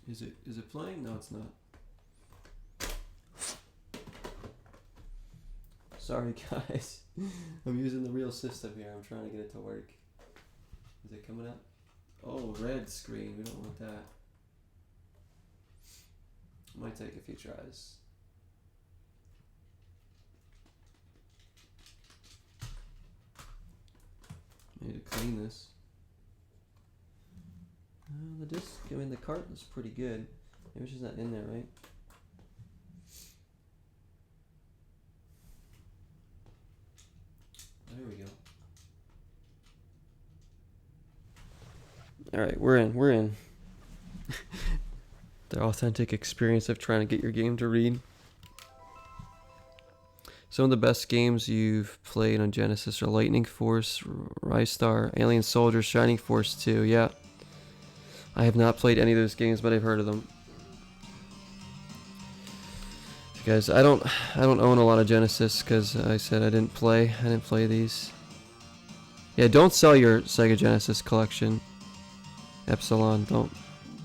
Is it playing? No, it's not. Sorry guys. I'm using the real system here. I'm trying to get it to work. Is it coming up? Oh, red screen. We don't want that. Might take a few tries. I need to clean this. The disc, I mean the carton's pretty good. Maybe it's just not in there, right? There we go. Alright, we're in. The authentic experience of trying to get your game to read. Some of the best games you've played on Genesis are Lightning Force, Rise Star, Alien Soldier, Shining Force 2, yeah. I have not played any of those games, but I've heard of them. Guys, I don't own a lot of Genesis because I said I didn't play these. Yeah, don't sell your Sega Genesis collection. Epsilon, don't.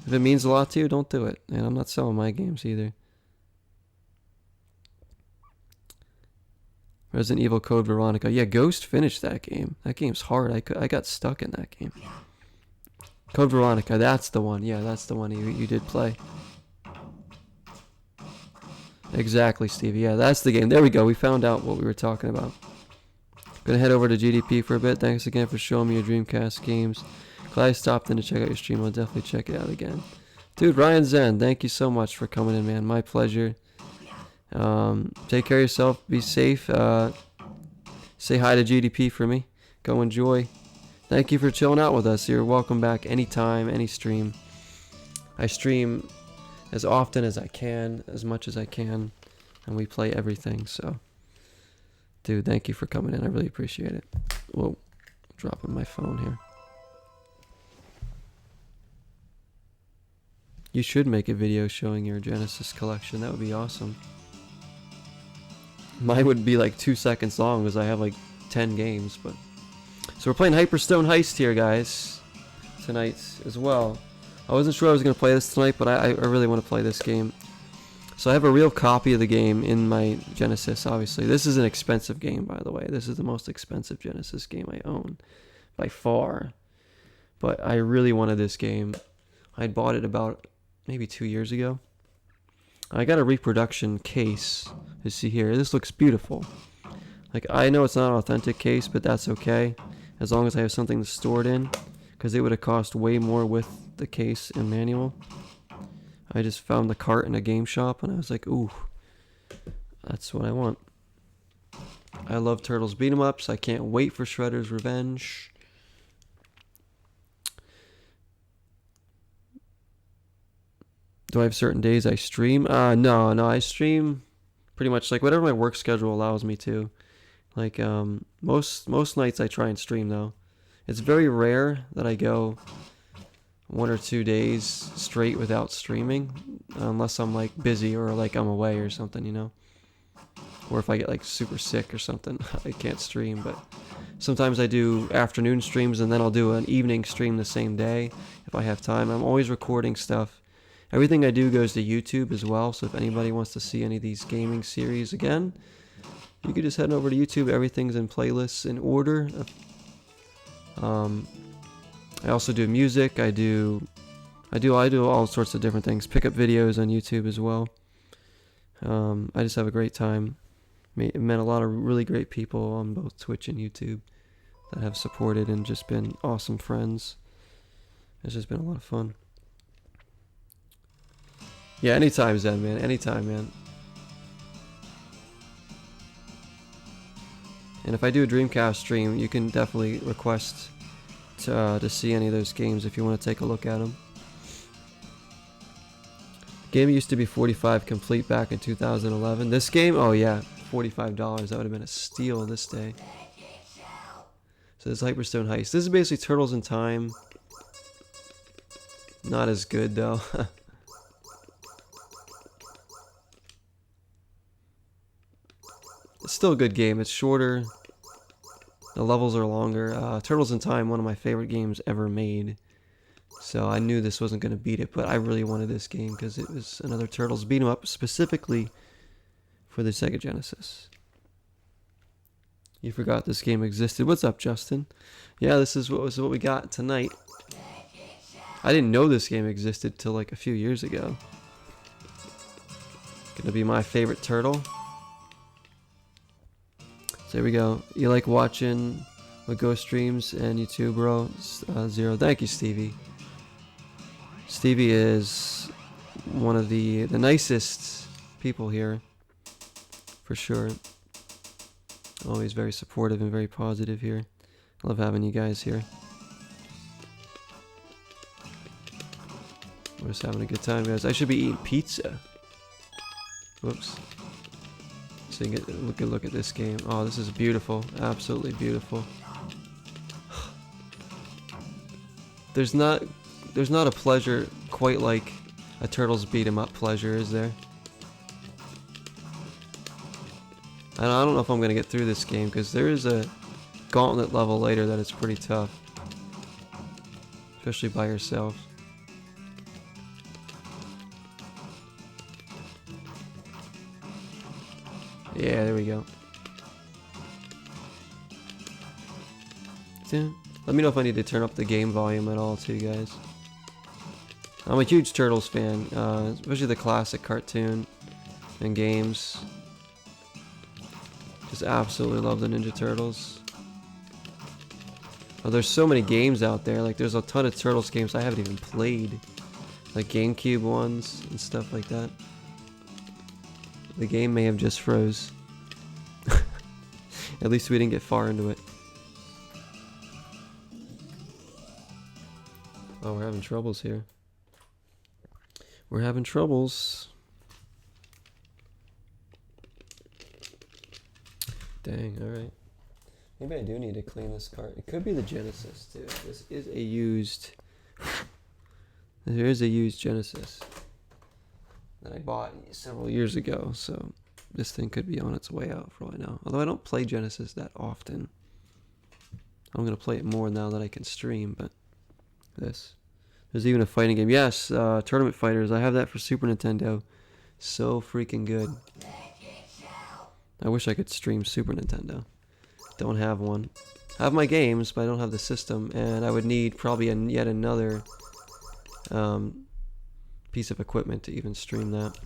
If it means a lot to you, don't do it. And I'm not selling my games either. Resident Evil Code Veronica. Yeah, Ghost finished that game. That game's hard. I got stuck in that game. Code Veronica, that's the one. Yeah, that's the one you did play. Exactly, Stevie. Yeah, that's the game. There we go. We found out what we were talking about. Gonna head over to GDP for a bit. Thanks again for showing me your Dreamcast games. Glad I stopped in to check out your stream. I'll definitely check it out again. Dude, Ryan Zen, thank you so much for coming in, man. My pleasure. Take care of yourself. Be safe. Say hi to GDP for me. Go enjoy. Thank you for chilling out with us. You're welcome back anytime, any stream. I stream as often as I can, as much as I can, and we play everything. So, dude, thank you for coming in. I really appreciate it. Whoa, dropping my phone here. You should make a video showing your Genesis collection. That would be awesome. Mine would be like 2 seconds long because I have like 10 games. But so we're playing Hyperstone Heist here, guys, tonight as well. I wasn't sure I was going to play this tonight, but I really want to play this game. So I have a real copy of the game in my Genesis, obviously. This is an expensive game, by the way. This is the most expensive Genesis game I own, by far. But I really wanted this game. I bought it about maybe 2 years ago. I got a reproduction case. You see here, this looks beautiful. Like, I know it's not an authentic case, but that's okay, as long as I have something to store it in, because it would have cost way more with the case and manual. I just found the cart in a game shop, and I was like, ooh, that's what I want. I love Turtles beat 'em ups. I can't wait for Shredder's Revenge. Do I have certain days I stream? No, I stream pretty much like whatever my work schedule allows me to. Like, most nights I try and stream, though. It's very rare that I go 1 or 2 days straight without streaming, unless I'm like busy or like I'm away or something, you know. Or if I get like super sick or something, I can't stream. But sometimes I do afternoon streams, and then I'll do an evening stream the same day if I have time. I'm always recording stuff. Everything I do goes to YouTube as well, so if anybody wants to see any of these gaming series again, you can just head over to YouTube. Everything's in playlists in order. I also do music. I do all sorts of different things. Pick up videos on YouTube as well. I just have a great time. Met a lot of really great people on both Twitch and YouTube that have supported and just been awesome friends. It's just been a lot of fun. Yeah, anytime, Zen, man. Anytime, man. And if I do a Dreamcast stream, you can definitely request to see any of those games if you want to take a look at them. The game used to be $45 complete back in 2011. This game, oh yeah, $45. That would have been a steal this day. So this is Hyperstone Heist. This is basically Turtles in Time. Not as good though. It's still a good game. It's shorter. The levels are longer. Turtles in Time, one of my favorite games ever made. So I knew this wasn't going to beat it, but I really wanted this game because it was another Turtles beat 'em up specifically for the Sega Genesis. You forgot this game existed. What's up, Justin? Yeah, this is what we got tonight. I didn't know this game existed till like a few years ago. Gonna be my favorite turtle. So here we go. You like watching what Ghost streams and YouTube, bro? Zero. Thank you, Stevie. Stevie is one of the nicest people here, for sure. Always very supportive and very positive here. I love having you guys here. We're just having a good time, guys. I should be eating pizza. Whoops. So you get look at this game. Oh, this is beautiful. Absolutely beautiful. There's not a pleasure quite like a Turtles beat 'em up pleasure, is there? And I don't know if I'm gonna get through this game because there is a Gauntlet level later that is pretty tough, especially by yourself. Yeah, there we go. Let me know if I need to turn up the game volume at all too, guys. I'm a huge Turtles fan, especially the classic cartoon and games. Just absolutely love the Ninja Turtles. Oh, there's so many games out there. Like, there's a ton of Turtles games I haven't even played. Like GameCube ones and stuff like that. The game may have just froze. At least we didn't get far into it. Oh, we're having troubles here. We're having troubles. Dang, alright. Maybe I do need to clean this cart. It could be the Genesis, too. This is a used... There is a used Genesis that I bought several years ago, so this thing could be on its way out for all I know. Although I don't play Genesis that often. I'm going to play it more now that I can stream, but this. There's even a fighting game. Yes, Tournament Fighters. I have that for Super Nintendo. So freaking good. I wish I could stream Super Nintendo. Don't have one. I have my games, but I don't have the system, and I would need probably yet another piece of equipment to even stream that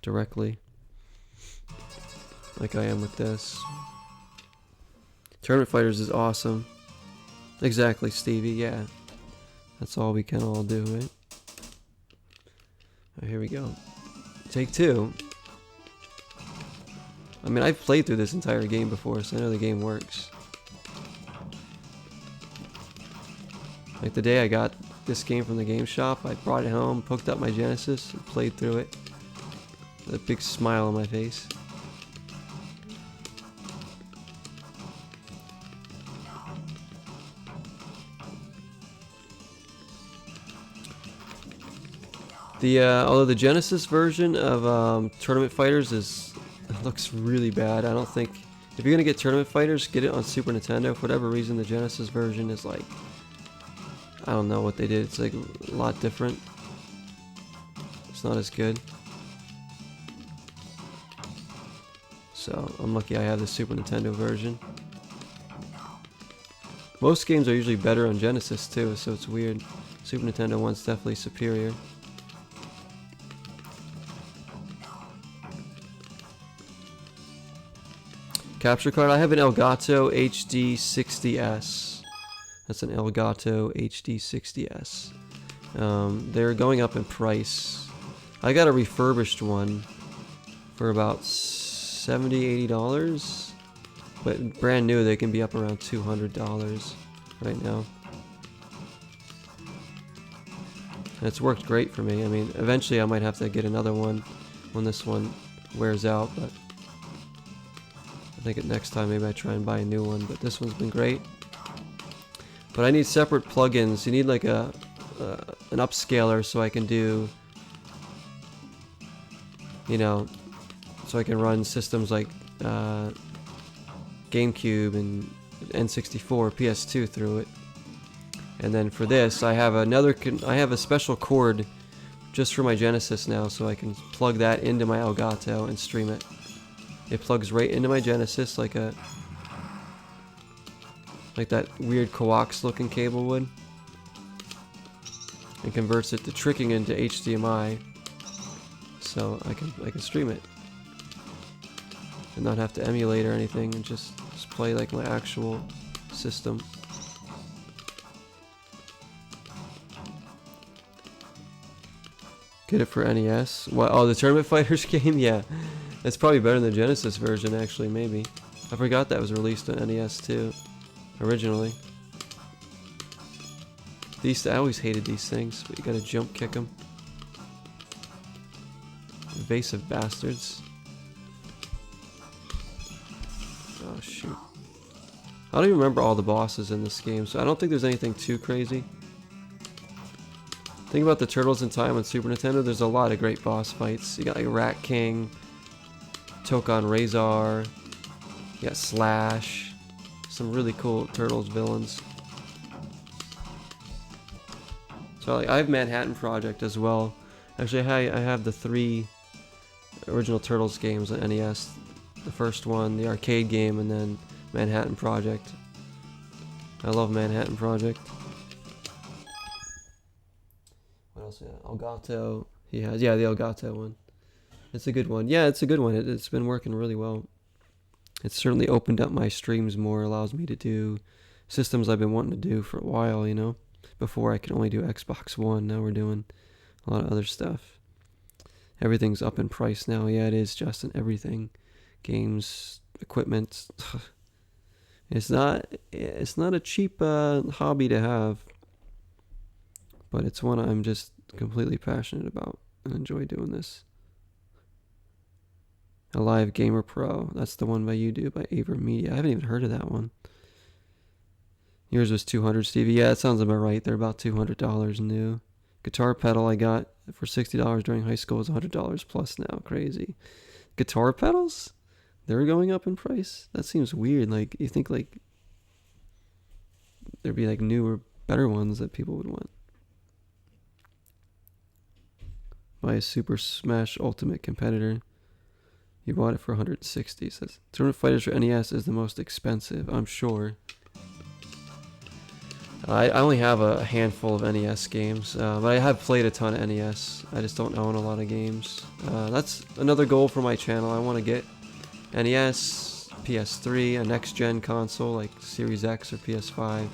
directly, like I am with this. Tournament Fighters is awesome. Exactly, Stevie. Yeah, that's all we can all do, right? Right, here we go. Take two. I mean, I've played through this entire game before, so I know the game works. Like the day I got this game from the game shop, I brought it home, hooked up my Genesis, and played through it with a big smile on my face. Although the Genesis version of Tournament Fighters looks really bad. I don't think if you're gonna get Tournament Fighters, get it on Super Nintendo. For whatever reason, the Genesis version is like, I don't know what they did. It's like a lot different. It's not as good. So I'm lucky I have the Super Nintendo version. Most games are usually better on Genesis too, so it's weird. Super Nintendo one's definitely superior. Capture card. I have an Elgato HD 60S. That's an Elgato HD 60S. They're going up in price. I got a refurbished one for about $70, $80, but brand new they can be up around $200 right now. And it's worked great for me. I mean, eventually I might have to get another one when this one wears out, but I think next time maybe I try and buy a new one, but this one's been great. But I need separate plugins. You need like an upscaler so I can do, you know, so I can run systems like GameCube and N64, PS2 through it. And then for this, I have I have a special cord just for my Genesis now, so I can plug that into my Elgato and stream it. It plugs right into my Genesis like that weird coax looking cable would, and converts it to tricking into HDMI, so I can stream it and not have to emulate or anything, and just play like my actual system. Get it for NES. What? Oh, the Tournament Fighters game? Yeah. It's probably better than the Genesis version, actually, maybe. I forgot that was released on NES, too. Originally. I always hated these things, but you gotta jump kick them. Invasive bastards. Oh, shoot. I don't even remember all the bosses in this game, so I don't think there's anything too crazy. Think about the Turtles in Time on Super Nintendo, there's a lot of great boss fights. You got like Rat King, Tokon Razor, you got Slash, some really cool Turtles villains. So like, I have Manhattan Project as well. Actually, I have the 3 original Turtles games on NES. The first one, the arcade game, and then Manhattan Project. I love Manhattan Project. What else? Yeah, Elgato. He has, yeah, the Elgato one. It's a good one. Yeah, it's a good one. It's been working really well. It's certainly opened up my streams more. Allows me to do systems I've been wanting to do for a while. You know, before I could only do Xbox One. Now we're doing a lot of other stuff. Everything's up in price now. Yeah, it is, Justin. Everything, games, equipment. It's not a cheap hobby to have. But it's one I'm just completely passionate about and enjoy doing this. Alive Gamer Pro. That's the one by YouTube by Aver Media. I haven't even heard of that one. Yours was $200, Stevie. Yeah, that sounds about right. They're about $200 new. Guitar pedal I got for $60 during high school is $100 plus now. Crazy. Guitar pedals? They're going up in price? That seems weird. Like, you think like there'd be like newer, better ones that people would want. By a Super Smash Ultimate competitor. You bought it for $160. Says Tournament Fighters for NES is the most expensive, I'm sure. I only have a handful of NES games, but I have played a ton of NES. I just don't own a lot of games. That's another goal for my channel. I want to get NES, PS3, a next-gen console like Series X or PS5.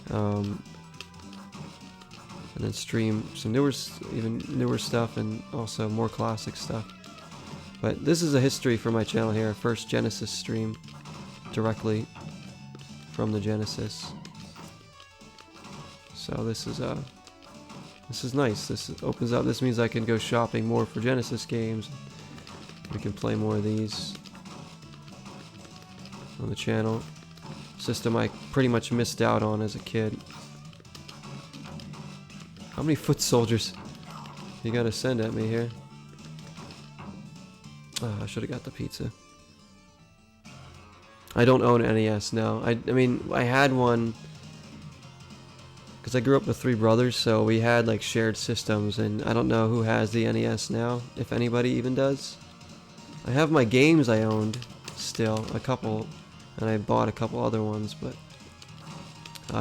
And then stream some even newer stuff, and also more classic stuff. But this is a history for my channel here. First Genesis stream directly from the Genesis. So this is nice. This opens up. This means I can go shopping more for Genesis games. We can play more of these on the channel. System I pretty much missed out on as a kid. How many foot soldiers you gotta send at me here? Oh, I should have got the pizza. I don't own NES now. I mean, I had one because I grew up with 3 brothers, so we had like shared systems, and I don't know who has the NES now, if anybody even does. I have my games I owned still, a couple, and I bought a couple other ones, but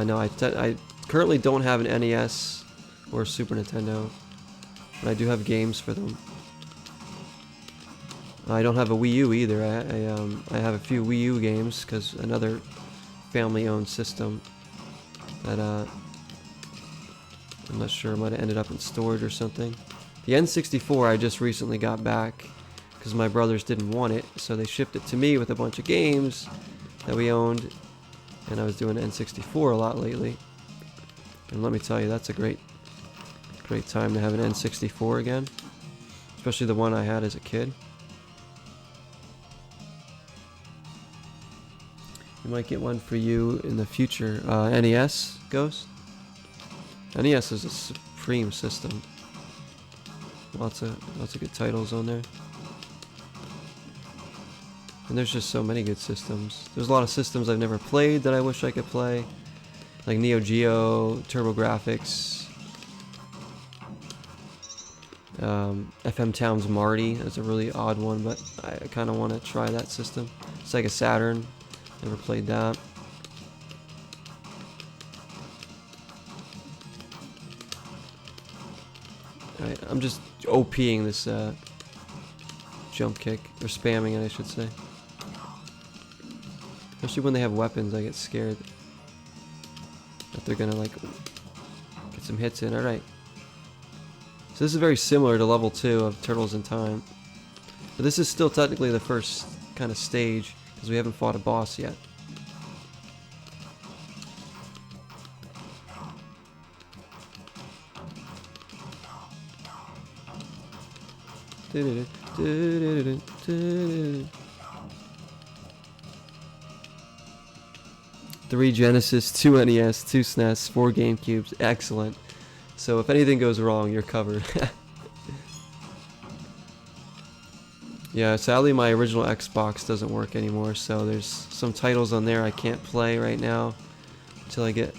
no, I currently don't have an NES or Super Nintendo, but I do have games for them. I don't have a Wii U either. I have a few Wii U games because another family-owned system that I'm not sure, might have ended up in storage or something. The N64 I just recently got back because my brothers didn't want it, so they shipped it to me with a bunch of games that we owned, and I was doing N64 a lot lately. And let me tell you, that's a great time to have an N64 again, especially the one I had as a kid. We might get one for you in the future. NES, Ghost? NES is a supreme system. Lots of good titles on there. And there's just so many good systems. There's a lot of systems I've never played that I wish I could play. like Neo Geo, TurboGrafx, FM Towns Marty is a really odd one, but I kind of want to try that system. Sega Saturn, never played that. Alright, I'm just OPing this jump kick, or spamming it I should say. Especially when they have weapons, I get scared that they're gonna like get some hits in. Alright. So this is very similar to level 2 of Turtles in Time. But this is still technically the first kind of stage, because we haven't fought a boss yet. Three Genesis, 2 NES, 2 SNES, 4 GameCubes. Excellent. So if anything goes wrong, you're covered. Yeah, sadly my original Xbox doesn't work anymore, so there's some titles on there I can't play right now until I get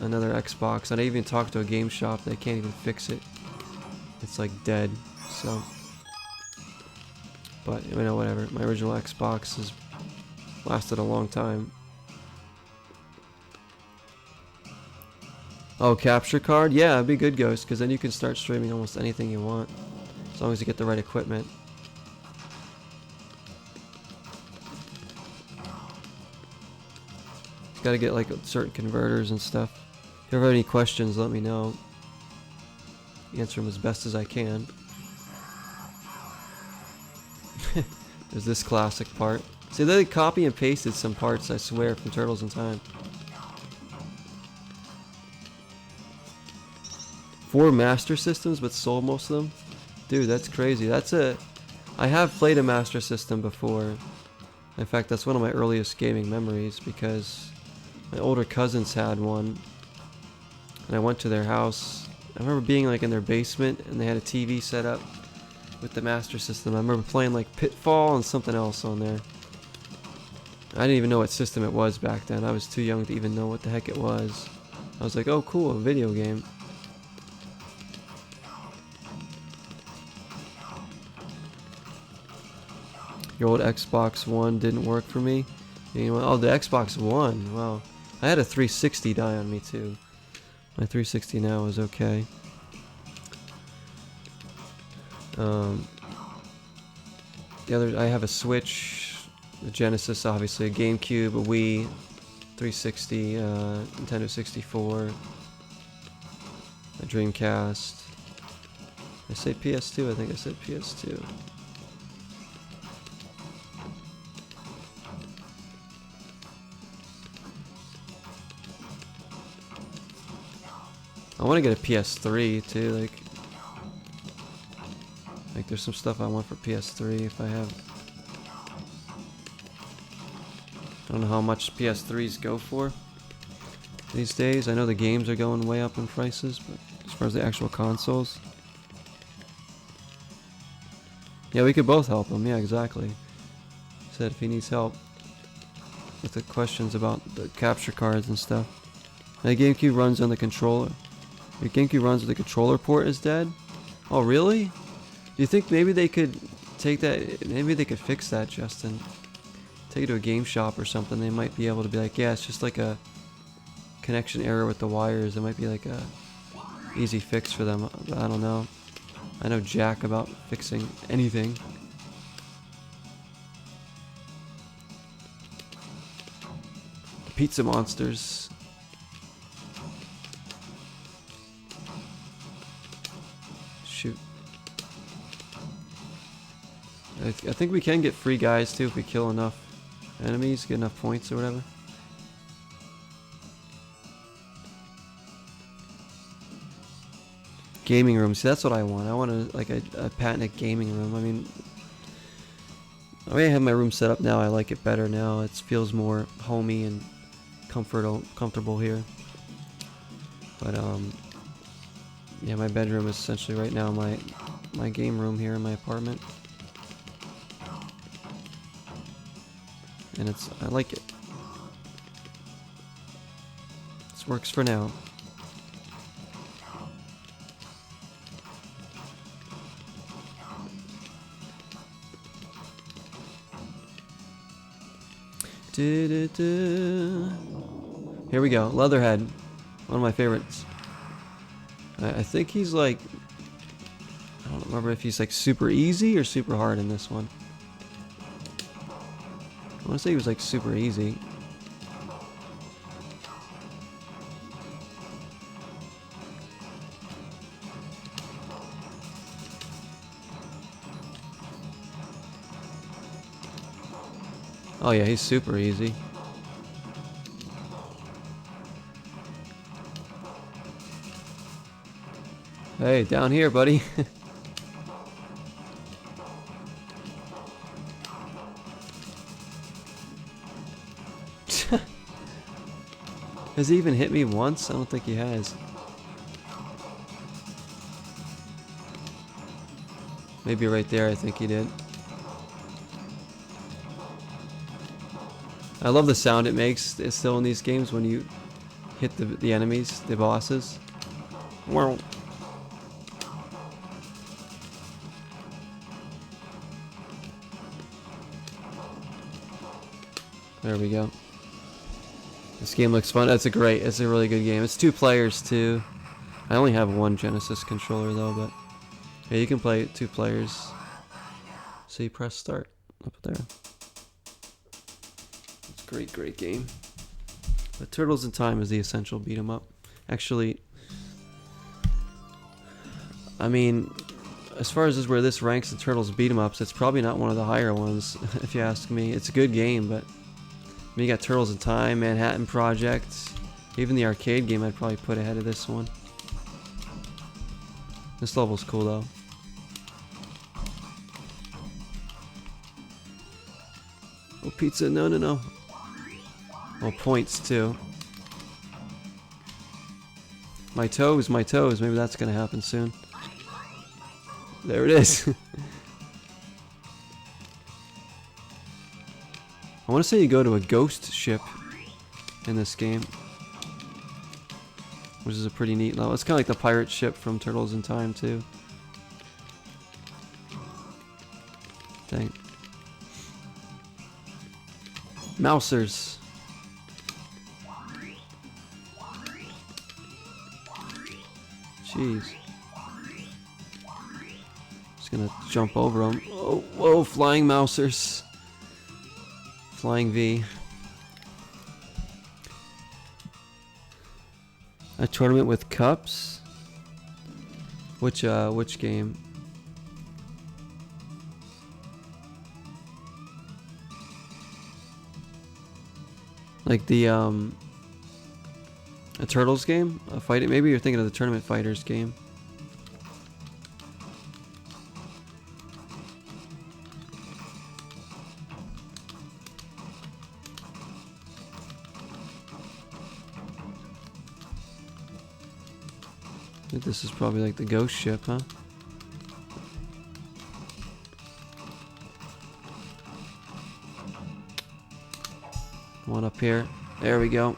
another Xbox. And I even talked to a game shop, they can't even fix it. It's like dead, so. But, you know, whatever. My original Xbox has lasted a long time. Oh, capture card? Yeah, it'd be good, Ghost, because then you can start streaming almost anything you want, as long as you get the right equipment. You gotta get like certain converters and stuff. If you ever have any questions, let me know. Answer them as best as I can. There's this classic part. See, they copy and pasted some parts, I swear, from Turtles in Time. 4 Master Systems, but sold most of them? Dude, that's crazy. I have played a Master System before. In fact, that's one of my earliest gaming memories, because my older cousins had one. And I went to their house. I remember being like in their basement, and they had a TV set up with the Master System. I remember playing like Pitfall and something else on there. I didn't even know what system it was back then. I was too young to even know what the heck it was. I was like, oh cool, a video game. Your old Xbox One didn't work for me? You know, oh, the Xbox One, wow. I had a 360 die on me too. My 360 now is okay. I have a Switch, a Genesis, obviously, a GameCube, a Wii, 360, Nintendo 64, a Dreamcast. I say PS2, I think I said PS2. I want to get a PS3 too, like there's some stuff I want for PS3 if I have. I don't know how much PS3s go for these days. I know the games are going way up in prices, but as far as the actual consoles. Yeah, we could both help him, yeah, exactly. Said if he needs help with the questions about the capture cards and stuff. And the GameCube runs on the controller. Your GameCube runs with the controller port is dead? Oh, really? Do you think maybe they could take that, maybe they could fix that, Justin? Take it to a game shop or something. They might be able to be like, yeah, it's just like a connection error with the wires. It might be like a easy fix for them. I don't know. I know jack about fixing anything. The pizza monsters. Shoot. I think we can get free guys too if we kill enough enemies, get enough points or whatever. Gaming room. See, that's what I want. I want like a patented gaming room. I mean, the way I have my room set up now, I like it better now. It feels more homey and comfortable here. But yeah, my bedroom is essentially right now my game room here in my apartment. And I like it. Works for now. Here we go. Leatherhead. One of my favorites. I think he's like... I don't remember if he's like super easy or super hard in this one. I want to say he was like super easy. Oh yeah, he's super easy. Hey, down here, buddy. Has he even hit me once? I don't think he has. Maybe right there, I think he did. I love the sound it makes still in these games when you hit the enemies, the bosses. Wow. There we go. This game looks fun. It's a really good game. It's 2 players too. I only have one Genesis controller though, but yeah, you can play 2 players. So you press start up there. It's a great game. But Turtles in Time is the essential beat 'em up. Actually, I mean, as far as where this ranks in Turtles beat 'em ups, it's probably not one of the higher ones, if you ask me. It's a good game, but I mean, you got Turtles in Time, Manhattan Project, even the arcade game I'd probably put ahead of this one. This level's cool though. Oh, pizza, no. Oh, points too. My toes, maybe that's gonna happen soon. There it is. I want to say you go to a ghost ship in this game, which is a pretty neat level. It's kind of like the pirate ship from Turtles in Time too. Dang. Mousers. Jeez. Just gonna jump over them. Oh, whoa, flying mousers. Flying V. A tournament with cups? Which game? Like the a Turtles game? A fight? Maybe you're thinking of the Tournament Fighters game. I think this is probably like the ghost ship, huh? One up here. There we go.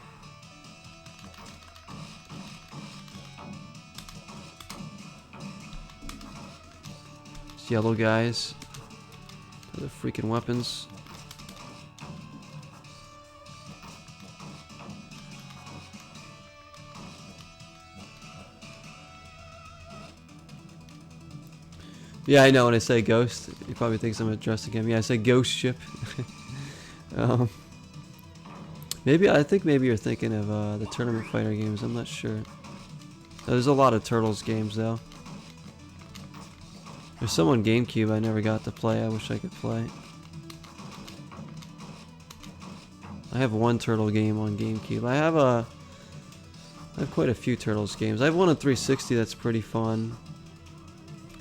These yellow guys. The freaking weapons. Yeah, I know when I say ghost, he probably thinks I'm addressing him. Yeah, I say ghost ship. I think maybe you're thinking of the Tournament Fighter games. I'm not sure. There's a lot of Turtles games though. There's some on GameCube I never got to play. I wish I could play. I have one Turtle game on GameCube. I have quite a few Turtles games. I have one on 360 that's pretty fun.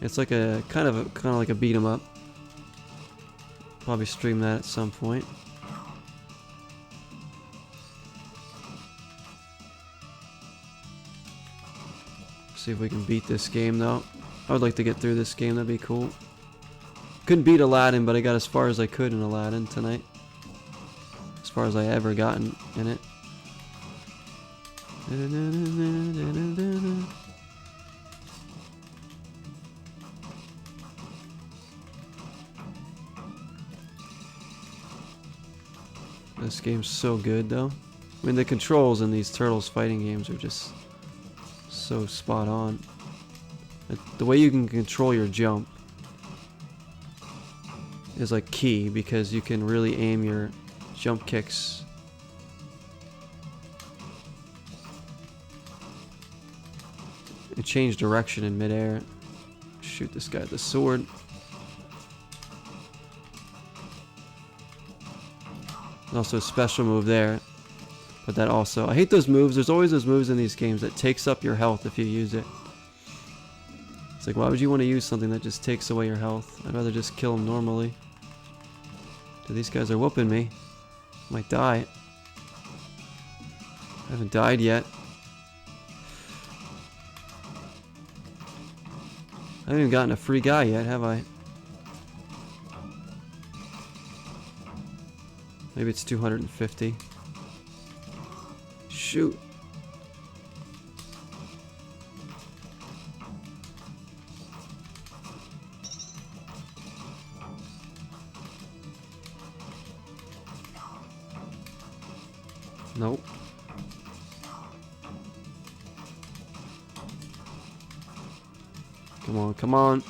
It's like a kind of like a beat 'em up. Probably stream that at some point. See if we can beat this game though. I would like to get through this game, that'd be cool. Couldn't beat Aladdin, but I got as far as I could in Aladdin tonight. As far as I ever gotten in it. This game's so good though. I mean, the controls in these Turtles fighting games are just so spot on. The way you can control your jump is like key, because you can really aim your jump kicks and change direction in midair. Shoot this guy with the sword. And also a special move there. But that also, I hate those moves. There's always those moves in these games that takes up your health if you use it. It's like, why would you want to use something that just takes away your health? I'd rather just kill them normally. Dude, these guys are whooping me. Might die. I haven't died yet. I haven't even gotten a free guy yet, have I? Maybe it's 250. Shoot. Nope. Come on, come on.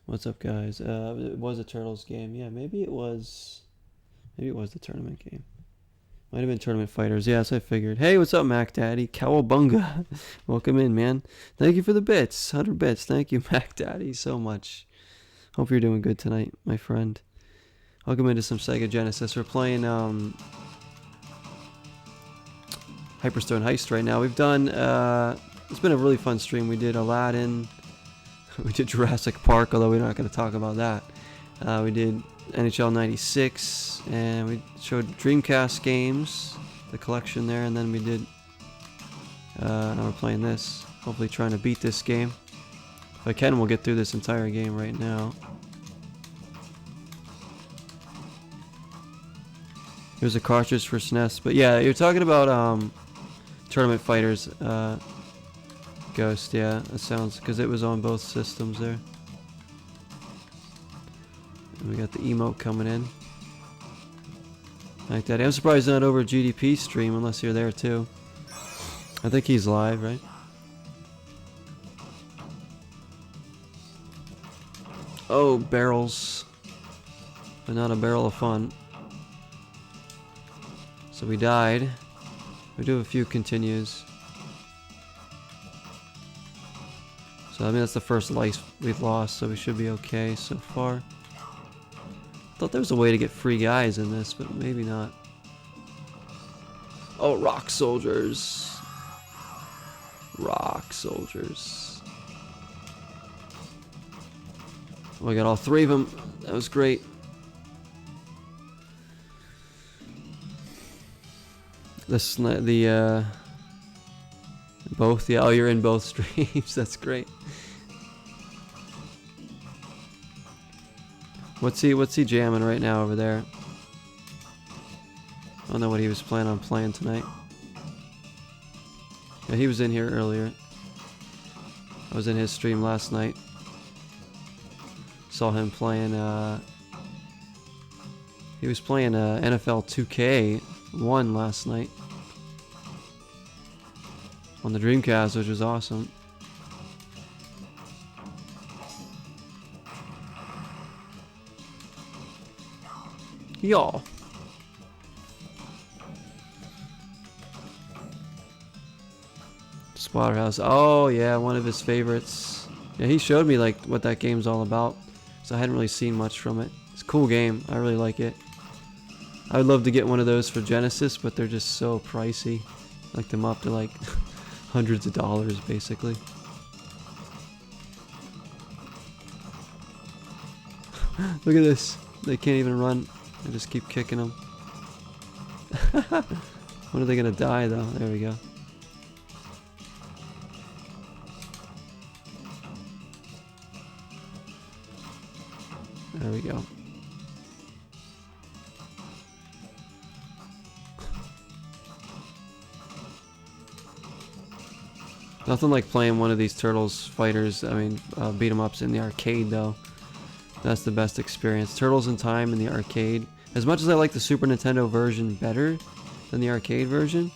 What's up, guys? It was a Turtles game. Yeah, maybe it was the tournament game. Might have been Tournament Fighters. Yes, I figured. Hey, what's up, Mac Daddy? Cowabunga. Welcome in, man. Thank you for the bits. 100 bits. Thank you, Mac Daddy, so much. Hope you're doing good tonight, my friend. Welcome into some Sega Genesis. We're playing Hyperstone Heist right now. We've done, it's been a really fun stream. We did Aladdin. We did Jurassic Park, although we're not going to talk about that. We did NHL 96, and we showed Dreamcast games, the collection there, and then we did, now we're playing this. Hopefully trying to beat this game. If I can, we'll get through this entire game right now. Here's a cartridge for SNES, but yeah, you're talking about Tournament Fighters, Ghost, yeah, that sounds, because it was on both systems there. And we got the emote coming in. Like that. I'm surprised he's not over GDP stream unless you're there too. I think he's live, right? Oh, barrels. But not a barrel of fun. So we died. We do have a few continues. So I mean that's the first life we've lost, so we should be okay so far. Thought there was a way to get free guys in this, but maybe not. Oh, rock soldiers. Rock soldiers. Oh, I got all three of them. That was great. This, both, yeah, oh, you're in both streams. That's great. What's he jamming right now over there? I don't know what he was planning on playing tonight. Yeah, he was in here earlier. I was in his stream last night. Saw him playing, he was playing NFL 2K1 last night. On the Dreamcast, which was awesome. Y'all. Splatterhouse. Oh yeah, one of his favorites. Yeah, he showed me like what that game's all about. So I hadn't really seen much from it. It's a cool game. I really like it. I would love to get one of those for Genesis, but they're just so pricey. Like them up to like hundreds of dollars basically. Look at this. They can't even run. I just keep kicking them. When are they gonna die though? There we go. There we go. Nothing like playing one of these Turtles fighters, I mean, beat 'em ups in the arcade though. That's the best experience. Turtles in Time in the arcade. As much as I like the Super Nintendo version better than the arcade version,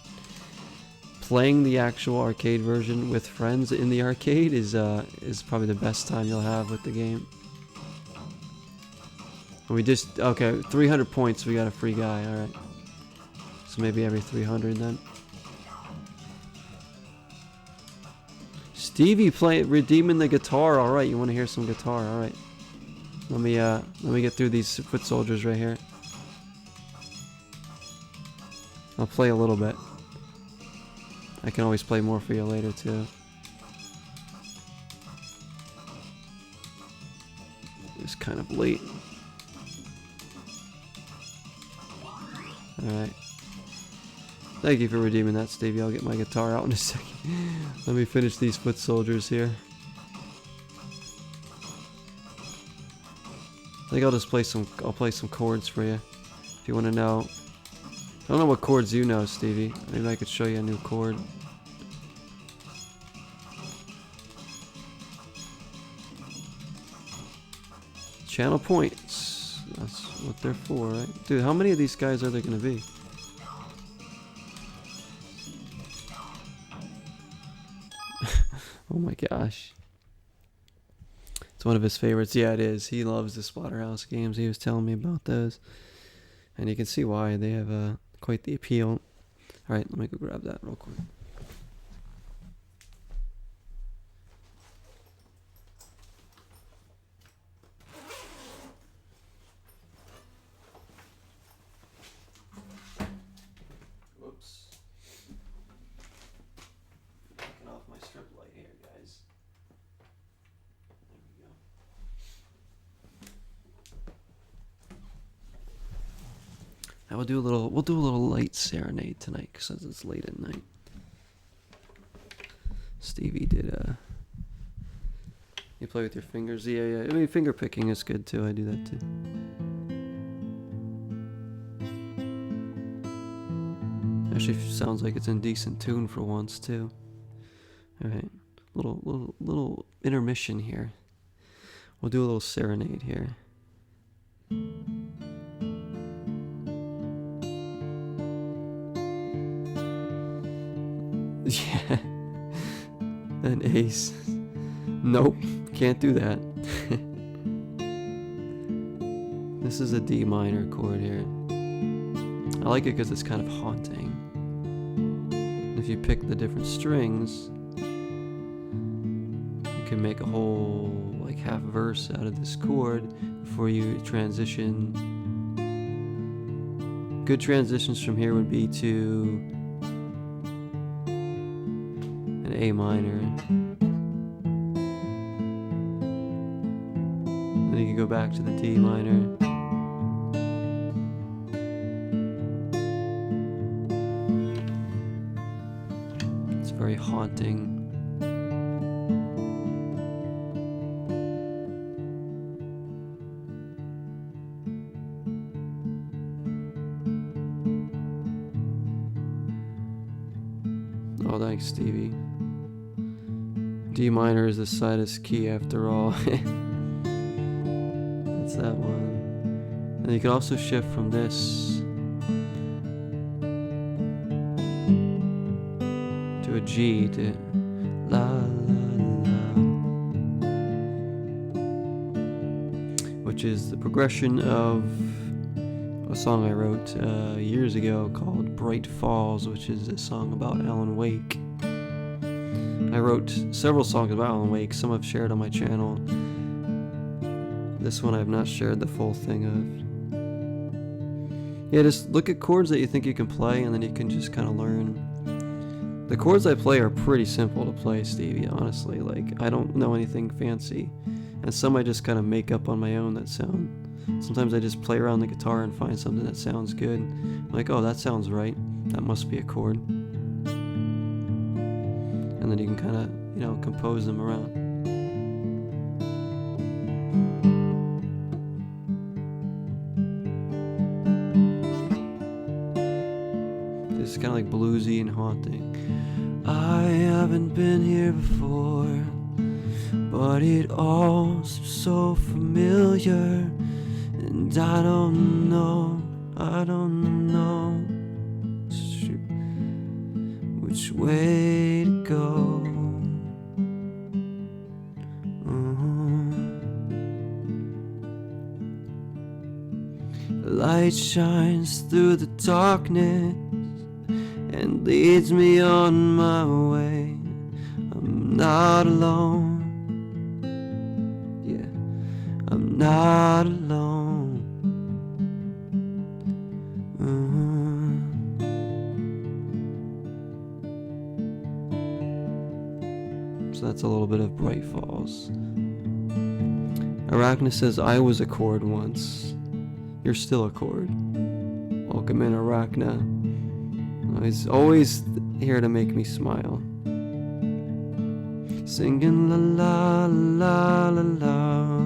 playing the actual arcade version with friends in the arcade is probably the best time you'll have with the game. And we just, okay, 300 points, we got a free guy, alright. So maybe every 300 then. Stevie redeeming the guitar, alright, you want to hear some guitar, alright. Let me get through these foot soldiers right here. I'll play a little bit. I can always play more for you later too. It's kind of late. Alright. Thank you for redeeming that, Stevie. I'll get my guitar out in a second. Let me finish these foot soldiers here. I think I'll just play some chords for you. If you want to know. I don't know what chords you know, Stevie. Maybe I could show you a new chord. Channel points. That's what they're for, right? Dude, how many of these guys are there going to be? Oh my gosh. It's one of his favorites. Yeah, it is. He loves the Splatterhouse games. He was telling me about those. And you can see why. They have quite the appeal. Alright, let me go grab that real quick. Whoops. Taking off my strip light here, guys. There we go. Now we'll do a little light Serenade tonight since it's late at night. Stevie did you play with your fingers? Yeah. I mean, finger picking is good too. I do that too. Actually sounds like it's in decent tune for once too. All right, little intermission here. We'll do a little Serenade here. Yeah. An ace. Nope, can't do that. This is a D minor chord here. I like it because it's kind of haunting. If you pick the different strings, you can make a whole like half verse out of this chord before you transition. Good transitions from here would be to an A minor. Then you can go back to the D minor. It's very haunting. Oh, thanks, Stevie. D minor is the saddest key after all. That's that one. And you can also shift from this to a G to la la la, which is the progression of a song I wrote years ago called Bright Falls, which is a song about Alan Wake. I wrote several songs about Alan Wake. Some I've shared on my channel. This one I've not shared the full thing of. Yeah, just look at chords that you think you can play, and then you can just kind of learn. The chords I play are pretty simple to play, Stevie, honestly. Like, I don't know anything fancy. And some I just kind of make up on my own that sound. Sometimes I just play around the guitar and find something that sounds good. I'm like, oh, that sounds right. That must be a chord. And then you can kind of, compose them around. It's kind of like bluesy and haunting. I haven't been here before, but it all seems so familiar, and I don't know which way to go. Light shines through the darkness and leads me on my way. I'm not alone. Yeah, I'm not alone. So that's a little bit of Bright Falls. Arachna says, I was a chord once. You're still a chord. Welcome in, Arachna. He's always here to make me smile. Singing la la la la la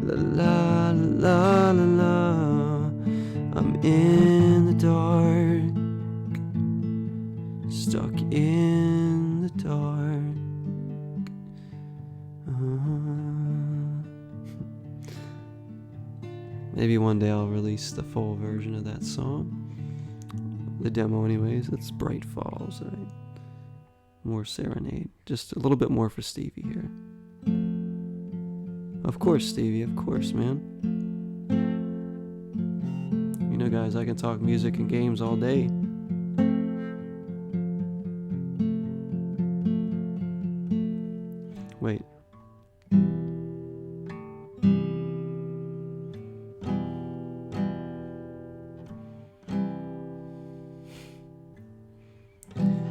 la la la la la. I'm in the dark, stuck in the dark. Maybe one day I'll release the full version of that song. The demo anyways. It's Bright Falls, right? More Serenade. Just a little bit more for Stevie here. Of course, Stevie, of course, man. You know, guys, I can talk music and games all day. Wait.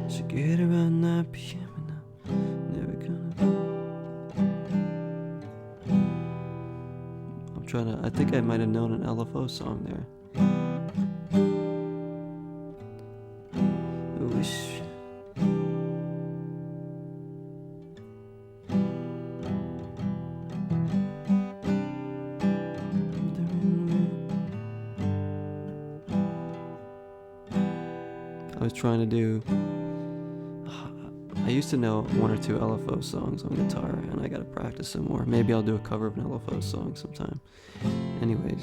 Should get around 9 p.m. and I'm never gonna. I'm trying to. I think I might have known an LFO song there. I wish. I was trying to do. I used to know 1 or 2 LFO songs on guitar, and I gotta practice some more. Maybe I'll do a cover of an LFO song sometime. Anyways.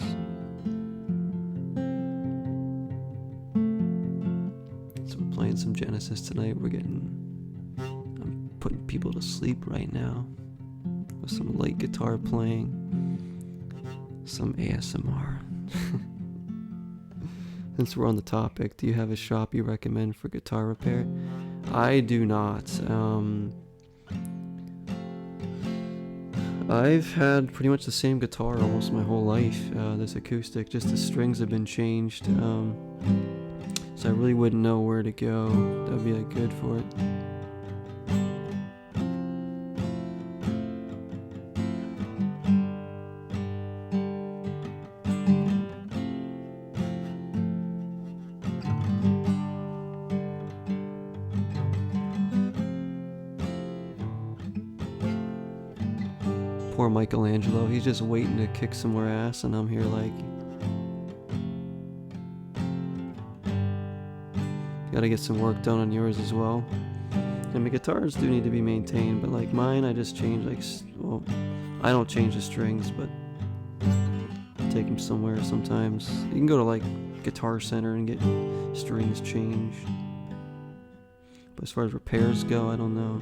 So we're playing some Genesis tonight. I'm putting people to sleep right now with some light guitar playing, some ASMR. Since we're on the topic, do you have a shop you recommend for guitar repair? I do not. I've had pretty much the same guitar almost my whole life, this acoustic, just the strings have been changed, so I really wouldn't know where to go that would be like good for it. Poor Michelangelo, he's just waiting to kick some more ass, and I'm here like, gotta get some work done on yours as well. And my guitars do need to be maintained, but like mine, I just change well, I don't change the strings, but I take them somewhere sometimes. You can go to like Guitar Center and get strings changed. But as far as repairs go, I don't know.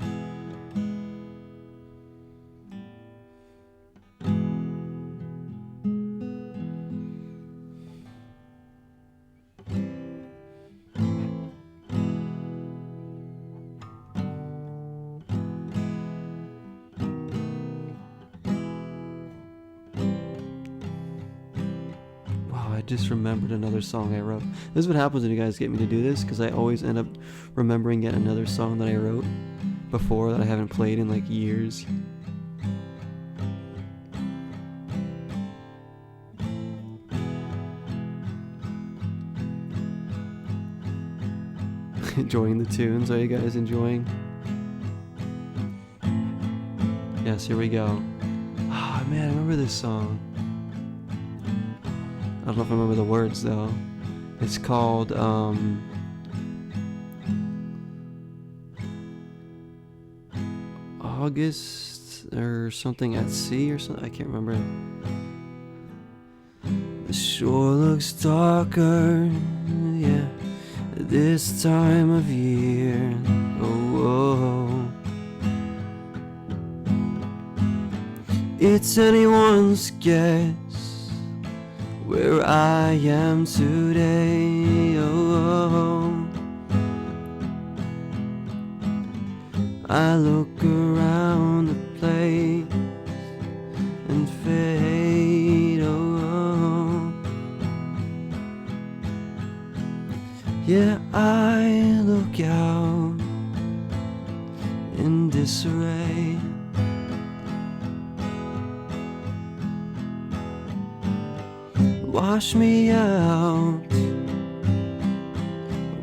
I just remembered another song I wrote. This is what happens when you guys get me to do this, because I always end up remembering yet another song that I wrote before that I haven't played in like years. Enjoying the tunes? Are you guys enjoying? Yes, here we go. Ah, man, I remember this song. I don't know if I remember the words though. It's called August or something at sea or something. I can't remember. The shore looks darker, yeah, this time of year. Oh, oh. It's anyone's guess where I am today. Oh, I look around the place and fade. Oh, yeah, I look out in disarray. Wash me out,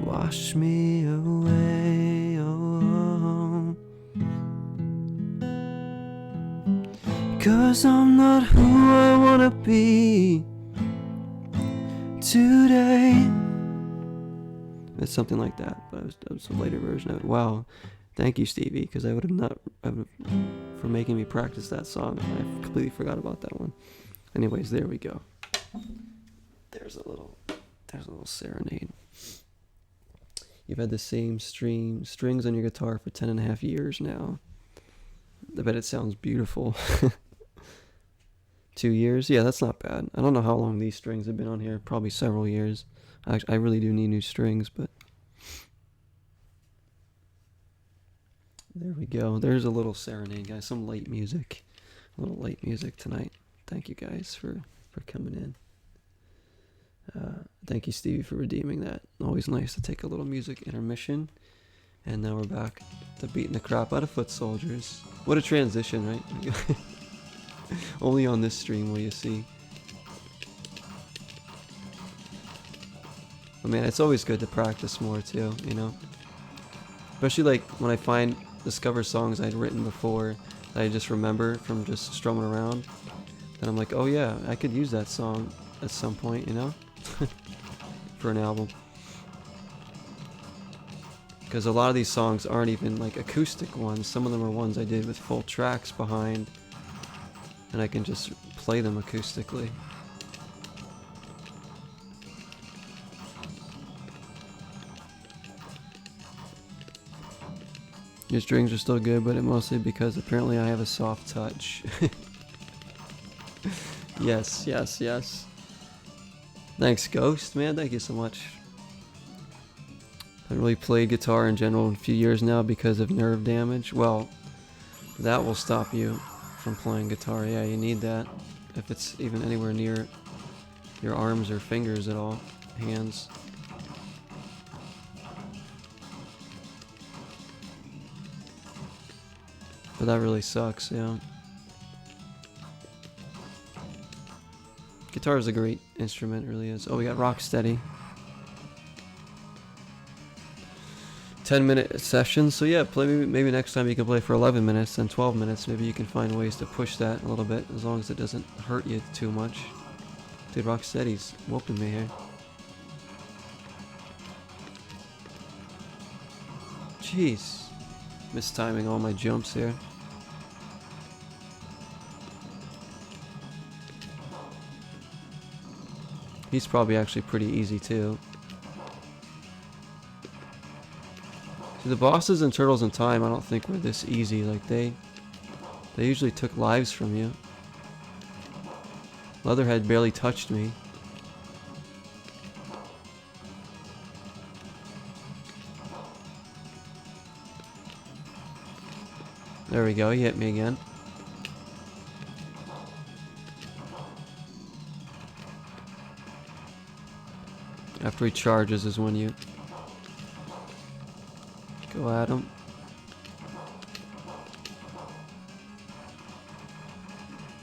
wash me away, oh, 'cause I'm not who I wanna be today. It's something like that, but it was a later version of it. Wow, thank you, Stevie, because I would have not, for making me practice that song. I completely forgot about that one. Anyways, there we go. There's a little serenade. You've had the same strings on your guitar for 10.5 years now. I bet it sounds beautiful. 2 years? Yeah, that's not bad. I don't know how long these strings have been on here. Probably several years. I really do need new strings, but there we go. There's a little serenade, guys. Some light music. A little light music tonight. Thank you guys for coming in. Thank you, Stevie, for redeeming that. Always nice to take a little music intermission. And now we're back to beating the crap out of foot soldiers. What a transition, right? Only on this stream will you see. But man, it's always good to practice more too, you know? Especially like when I discover songs I'd written before that I just remember from just strumming around. Then I'm like, oh yeah, I could use that song at some point, you know? For an album. Because a lot of these songs aren't even like acoustic ones. Some of them are ones I did with full tracks behind. And I can just play them acoustically. Your strings are still good, but it mostly because apparently I have a soft touch. Yes, yes, yes. Thanks, Ghost, man. Thank you so much. I haven't really played guitar in general in a few years now because of nerve damage. Well, that will stop you from playing guitar. Yeah, you need that. If it's even anywhere near your arms or fingers at all. Hands. But that really sucks, yeah. Guitar is a great instrument, it really is. Oh, we got Rocksteady. 10-minute sessions, so yeah, maybe next time you can play for 11 minutes and 12 minutes. Maybe you can find ways to push that a little bit, as long as it doesn't hurt you too much. Dude, Rocksteady's whooping me here. Jeez. Mistiming all my jumps here. He's probably actually pretty easy too. See, the bosses in Turtles in Time I don't think were this easy. Like they usually took lives from you. Leatherhead barely touched me. There we go, he hit me again. After he charges is when you go at him.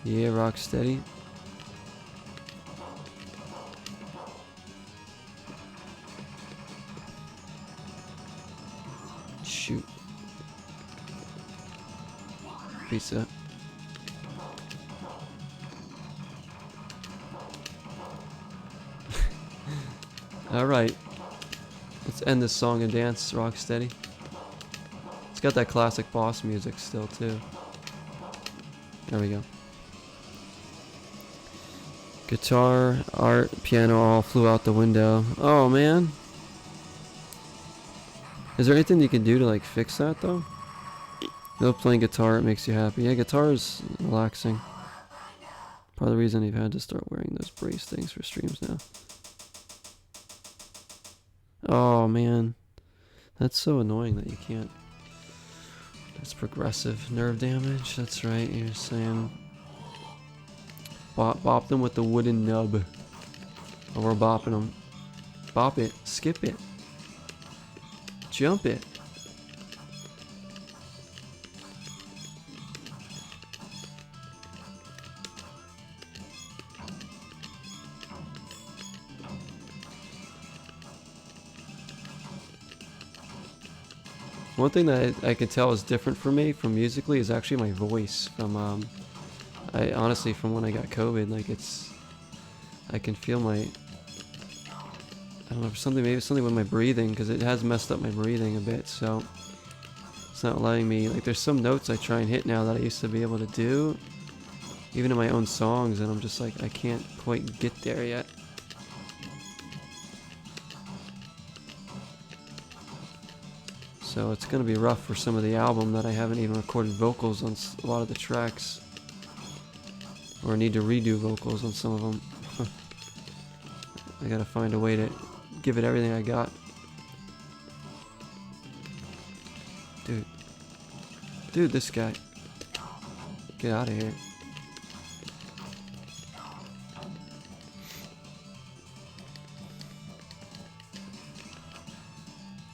Yeah, Rocksteady. Shoot. Pizza. Alright. Let's end this song and dance, Rocksteady. It's got that classic boss music still, too. There we go. Guitar, art, piano all flew out the window. Oh, man. Is there anything you can do to, like, fix that, though? No, playing guitar, it makes you happy. Yeah, guitar is relaxing. Part of the reason you've had to start wearing those brace things for streams now. Oh, man. That's so annoying that you can't. That's progressive nerve damage. That's right, you're saying. Bop them with the wooden nub. Oh, we're bopping them. Bop it. Skip it. Jump it. One thing that I can tell is different for me from musically is actually my voice. From I honestly, from when I got COVID, like I can feel my, I don't know, maybe something with my breathing, because it has messed up my breathing a bit, so it's not letting me, like there's some notes I try and hit now that I used to be able to do, even in my own songs, and I'm just like, I can't quite get there yet. So it's going to be rough for some of the album that I haven't even recorded vocals on a lot of the tracks. Or need to redo vocals on some of them. I gotta find a way to give it everything I got. Dude, this guy. Get out of here.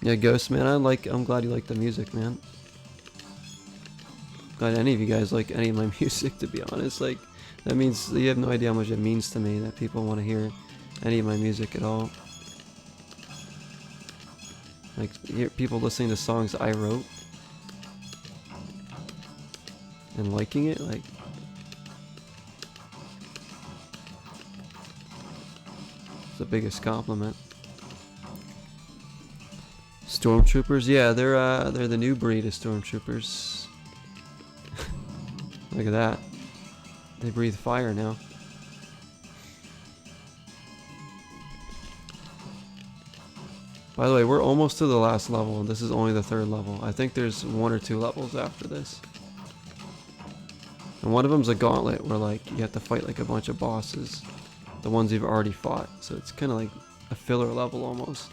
Yeah, Ghost, man, I'm glad you like the music, man. Glad any of you guys like any of my music, to be honest. Like, that means you have no idea how much it means to me that people want to hear any of my music at all. Like, people listening to songs I wrote and liking it, like, it's the biggest compliment. Stormtroopers, yeah, they're the new breed of stormtroopers. Look at that. They breathe fire now. By the way, we're almost to the last level, and this is only the 3rd level. I think there's 1 or 2 levels after this. And one of them's a gauntlet, where like you have to fight like a bunch of bosses. The ones you've already fought. So it's kind of like a filler level almost.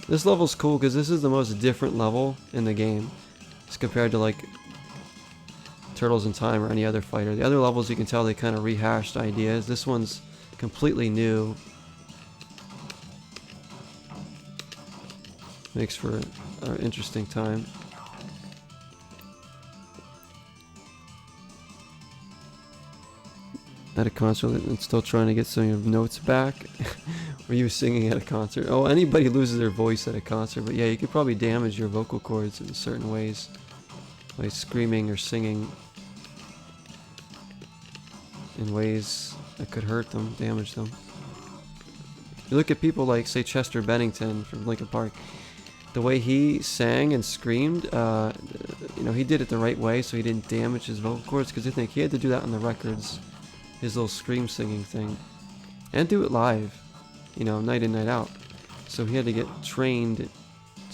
This level's cool because this is the most different level in the game. As compared to like Turtles in Time or any other fighter. The other levels, you can tell they kind of rehashed ideas. This one's completely new. Makes for an interesting time. At a concert and still trying to get some of your notes back. Were you singing at a concert? Oh, anybody loses their voice at a concert, but yeah, you could probably damage your vocal cords in certain ways by screaming or singing in ways that could hurt them, damage them. You look at people like, say, Chester Bennington from Linkin Park. The way he sang and screamed, you know, he did it the right way, so he didn't damage his vocal cords. Because I think he had to do that on the records, his little scream singing thing, and do it live, you know, night in, night out. So he had to get trained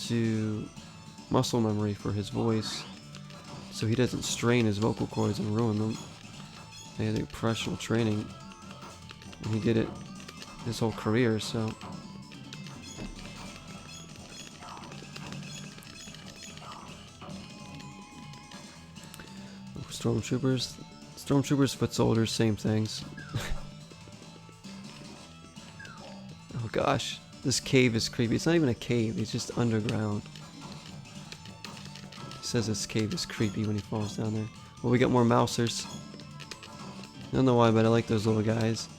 to muscle memory for his voice, so he doesn't strain his vocal cords and ruin them. They had professional training, and he did it his whole career, so. Stormtroopers, foot soldiers, same things. Oh gosh, this cave is creepy. It's not even a cave, it's just underground. He says this cave is creepy when he falls down there. Well, we got more mousers. I don't know why, but I like those little guys.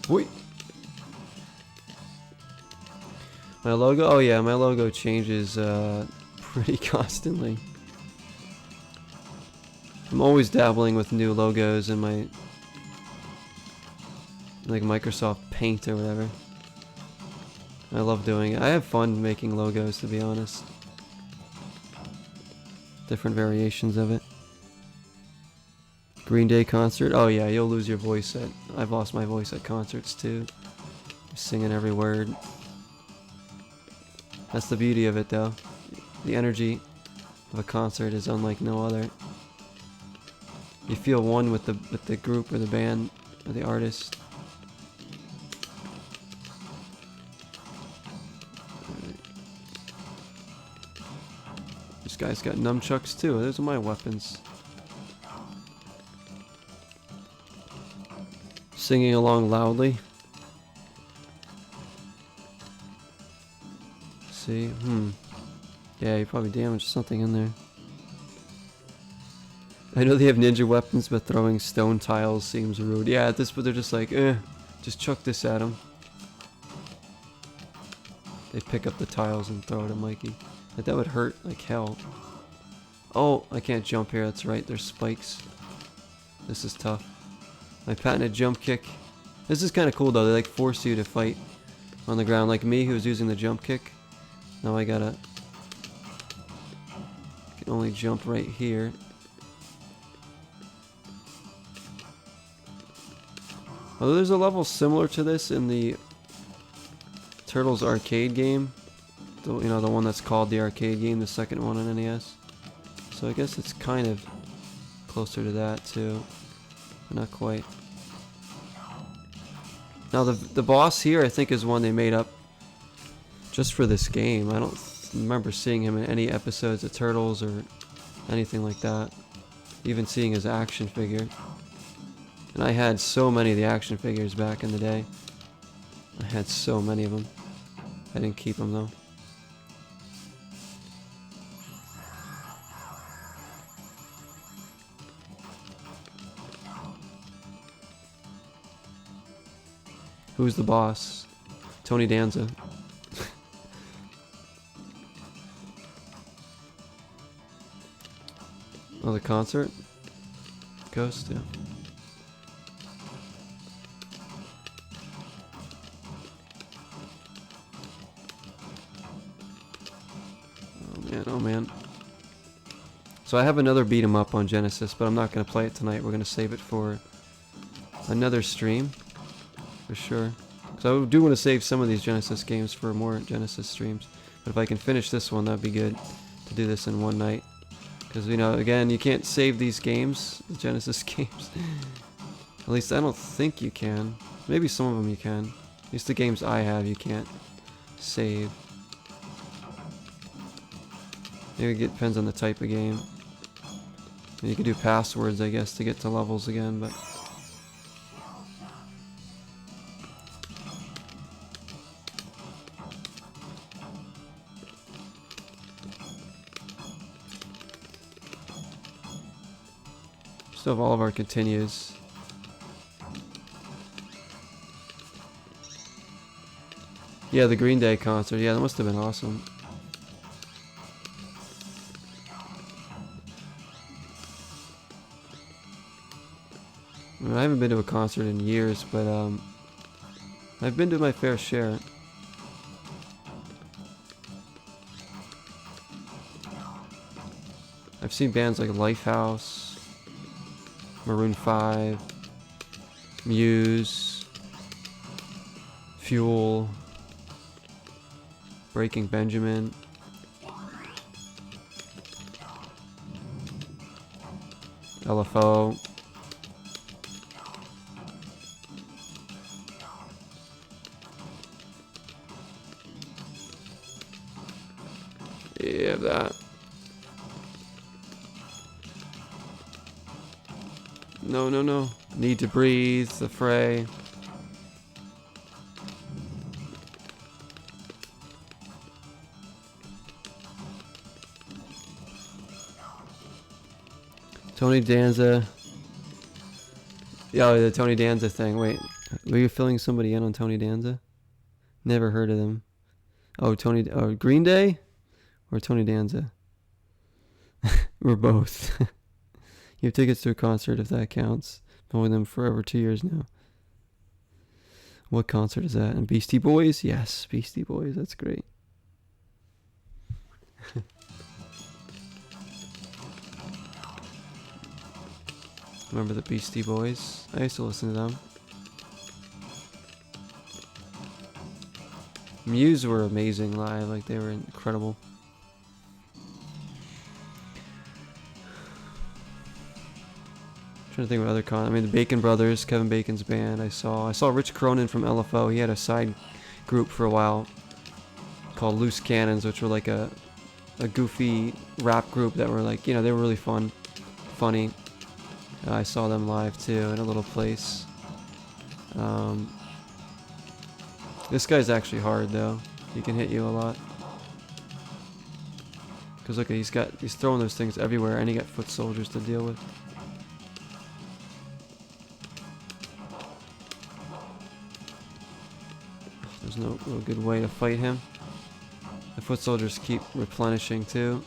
Wait. My logo? Oh yeah, my logo changes pretty constantly. I'm always dabbling with new logos in my, like, Microsoft Paint or whatever. I love doing it. I have fun making logos, to be honest. Different variations of it. Green Day concert. Oh yeah, you'll lose your voice at... I've lost my voice at concerts too. I'm singing every word. That's the beauty of it though. The energy of a concert is unlike no other. You feel one with the group or the band or the artist. This guy's got nunchucks too. Those are my weapons. Singing along loudly. See? Yeah, you probably damaged something in there. I know they have ninja weapons, but throwing stone tiles seems rude. Yeah, at this point they're just like, just chuck this at them. They pick up the tiles and throw it at Mikey. Like, that would hurt like hell. Oh, I can't jump here, that's right, there's spikes. This is tough. My patented jump kick. This is kind of cool though, they like force you to fight on the ground. Like me, who was using the jump kick. Now I can only jump right here. Although there's a level similar to this in the Turtles arcade game. The one that's called the arcade game, the second one on NES. So I guess it's kind of closer to that too. But not quite. Now the boss here I think is one they made up just for this game. I don't remember seeing him in any episodes of Turtles or anything like that. Even seeing his action figure. And I had so many of the action figures back in the day. I had so many of them. I didn't keep them though. Who's the boss? Tony Danza. Oh, the concert? Ghost, yeah. Oh man. So I have another beat 'em up on Genesis, but I'm not going to play it tonight. We're going to save it for another stream. For sure. So I do want to save some of these Genesis games for more Genesis streams. But if I can finish this one, that'd be good to do this in one night. Because, again, you can't save these games, the Genesis games. At least I don't think you can. Maybe some of them you can. At least the games I have you can't save. Maybe it depends on the type of game. And you can do passwords, I guess, to get to levels again, but... Still have all of our continues. Yeah, the Green Day concert. Yeah, that must have been awesome. I haven't been to a concert in years, but I've been to my fair share. I've seen bands like Lifehouse, Maroon 5, Muse, Fuel, Breaking Benjamin. LFO. Yeah, that. No, no, no. Need to breathe, The Fray. Tony Danza. Yeah, the Tony Danza thing. Wait, were you filling somebody in on Tony Danza? Never heard of them. Oh, Green Day or Tony Danza? Or both. You have tickets to a concert if that counts. Been with them for over 2 years now. What concert is that? And Beastie Boys? Yes, Beastie Boys. That's great. Remember the Beastie Boys? I used to listen to them. Muse were amazing live. Like, they were incredible. Trying to think of other I mean, the Bacon Brothers, Kevin Bacon's band. I saw Rich Cronin from LFO. He had a side group for a while called Loose Cannons, which were like a goofy rap group that were like, you know, they were really funny. I saw them live too in a little place. This guy's actually hard though. He can hit you a lot. Cause look, he's throwing those things everywhere, and he got foot soldiers to deal with. There's no real good way to fight him. The foot soldiers keep replenishing too.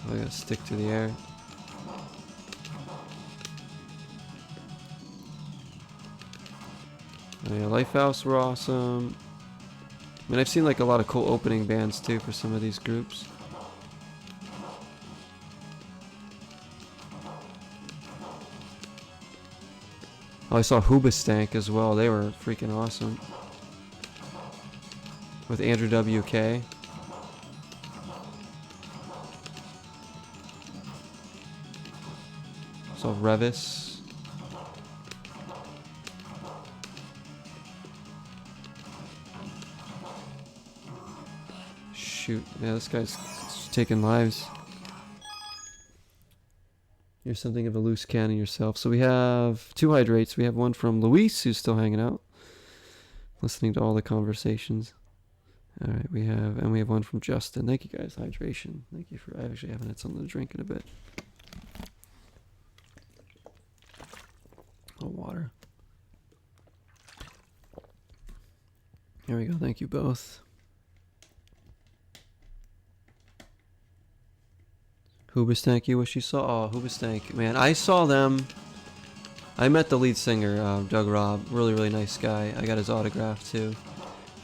I gotta stick to the air. Oh yeah, Lifehouse were awesome. I mean, I've seen like a lot of cool opening bands too for some of these groups. Oh, I saw Hoobastank as well. They were freaking awesome. With Andrew WK. Saw Revis. Shoot. Yeah, this guy's taking lives. You're something of a loose cannon yourself. So we have 2 hydrates. We have one from Luis, who's still hanging out, listening to all the conversations. All right, we have one from Justin. Thank you guys, hydration. Thank you for. I actually haven't had something to drink in a bit. Oh, water. Here we go. Thank you both. Hoobastank, you wish you saw? Oh, Hoobastank. Man, I saw them. I met the lead singer, Doug Robb. Really, really nice guy. I got his autograph, too.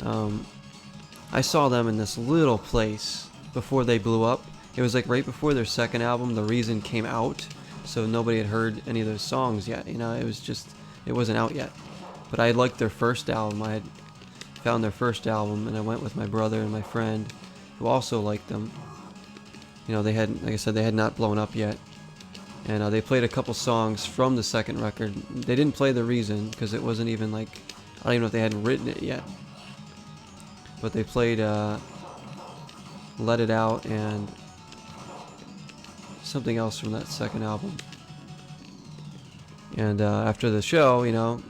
I saw them in this little place before they blew up. It was like right before their second album, The Reason, came out. So nobody had heard any of those songs yet. You know, it wasn't out yet. But I liked their first album. I had found their first album, and I went with my brother and my friend, who also liked them. You know, they had, like I said, they had not blown up yet. And they played a couple songs from the second record. They didn't play The Reason, because it wasn't even like, I don't even know if they hadn't written it yet. But they played Let It Out and something else from that second album. And after the show, you know,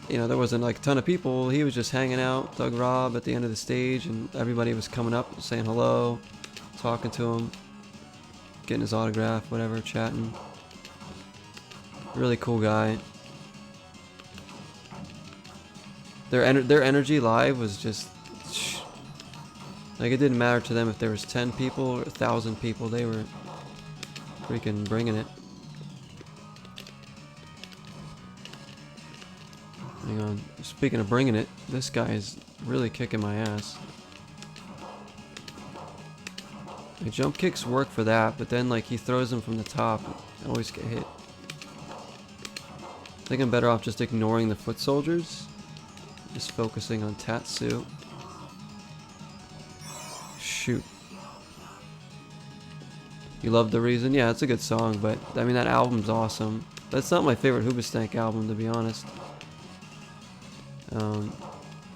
there wasn't like a ton of people. He was just hanging out, Doug Robb, at the end of the stage, and everybody was coming up, saying hello, talking to him, getting his autograph, whatever, chatting. Really cool guy. Their energy live was just like, it didn't matter to them if there was 10 people or 1,000 people. They were freaking bringing it. Hang on. Speaking of bringing it, this guy is really kicking my ass. The jump kicks work for that, but then like he throws them from the top. I always get hit. I think I'm better off just ignoring the foot soldiers. Just focusing on Tatsu. Shoot. You love The Reason? Yeah, it's a good song, but I mean, that album's awesome. That's not my favorite Hoobastank album, to be honest.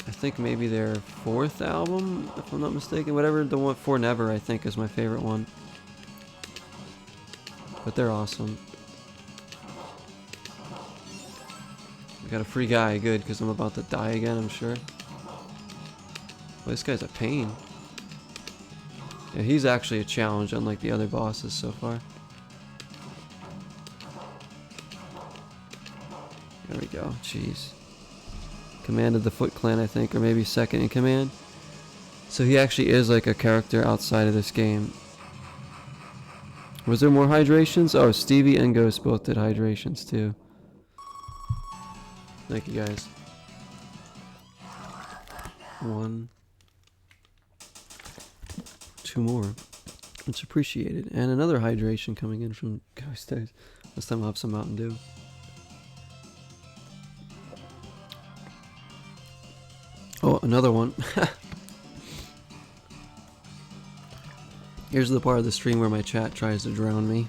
I think maybe their 4th album, if I'm not mistaken. Whatever, the one For Never, I think, is my favorite one. But they're awesome. We got a free guy, good, because I'm about to die again, I'm sure. Well, this guy's a pain. Yeah, he's actually a challenge, unlike the other bosses so far. There we go. Jeez. Commanded the Foot Clan, I think, or maybe second in command. So he actually is like a character outside of this game. Was there more hydrations? Oh, Stevie and Ghost both did hydrations too. Thank you guys. 1, 2 more. It's appreciated. And another hydration coming in from Ghost Days. This time I'll have some Mountain Dew. Oh, another one. Here's the part of the stream where my chat tries to drown me.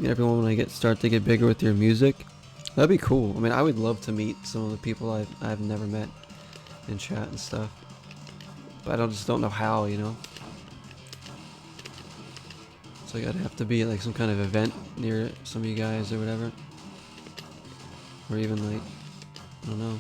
Everyone, when I start to get bigger with your music, that'd be cool. I mean, I would love to meet some of the people I've never met in chat and stuff, but I just don't know how, you know. So I'd have to be at like some kind of event near some of you guys or whatever, or even like, I don't know.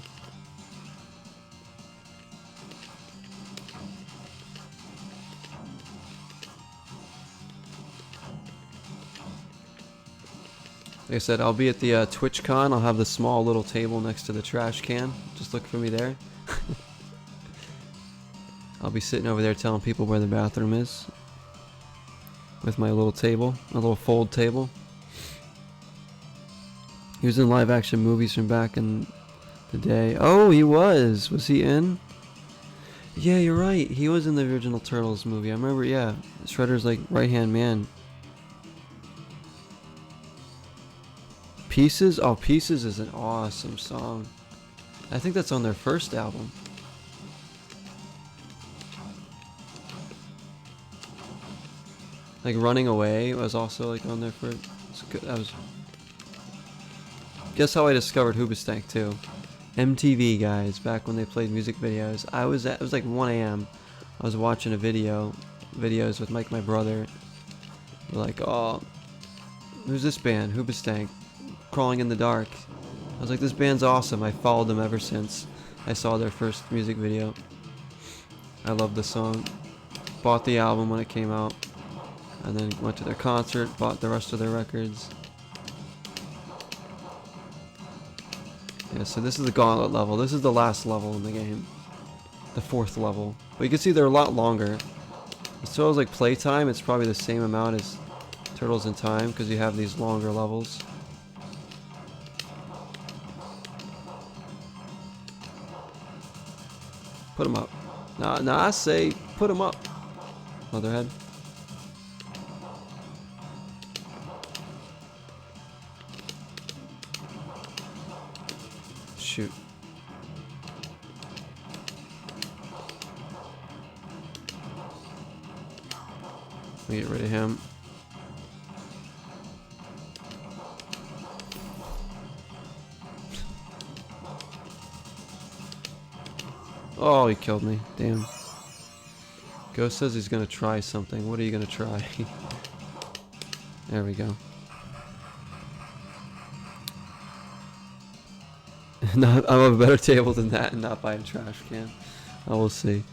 Like I said, I'll be at the TwitchCon. I'll have the small little table next to the trash can. Just look for me there. I'll be sitting over there telling people where the bathroom is. With my little table, a little fold table. He was in live action movies from back in the day. Oh, he was. Was he in? Yeah, you're right. He was in the original Turtles movie. I remember, yeah. Shredder's like right-hand man. Pieces? Oh, Pieces is an awesome song. I think that's on their first album. Like Running Away was also like on their first. That was. Guess how I discovered Hoobastank too? MTV guys, back when they played music videos. It was like 1 a.m. I was watching videos with Mike, my brother. We're like, oh, who's this band? Hoobastank. Crawling in the Dark. I was like, this band's awesome. I followed them ever since I saw their first music video. I love the song. Bought the album when it came out, and then went to their concert, bought the rest of their records. Yeah, so this is the Gauntlet level. This is the last level in the game. The 4th level. But you can see they're a lot longer. As far as like playtime, it's probably the same amount as Turtles in Time, because you have these longer levels. Put them up. Nah, I say put them up. Leatherhead. Shoot. Let me get rid of him. Oh, he killed me. Damn. Ghost says he's gonna try something. What are you gonna try? There we go. No, I have a better table than that and not buy a trash can. I will see.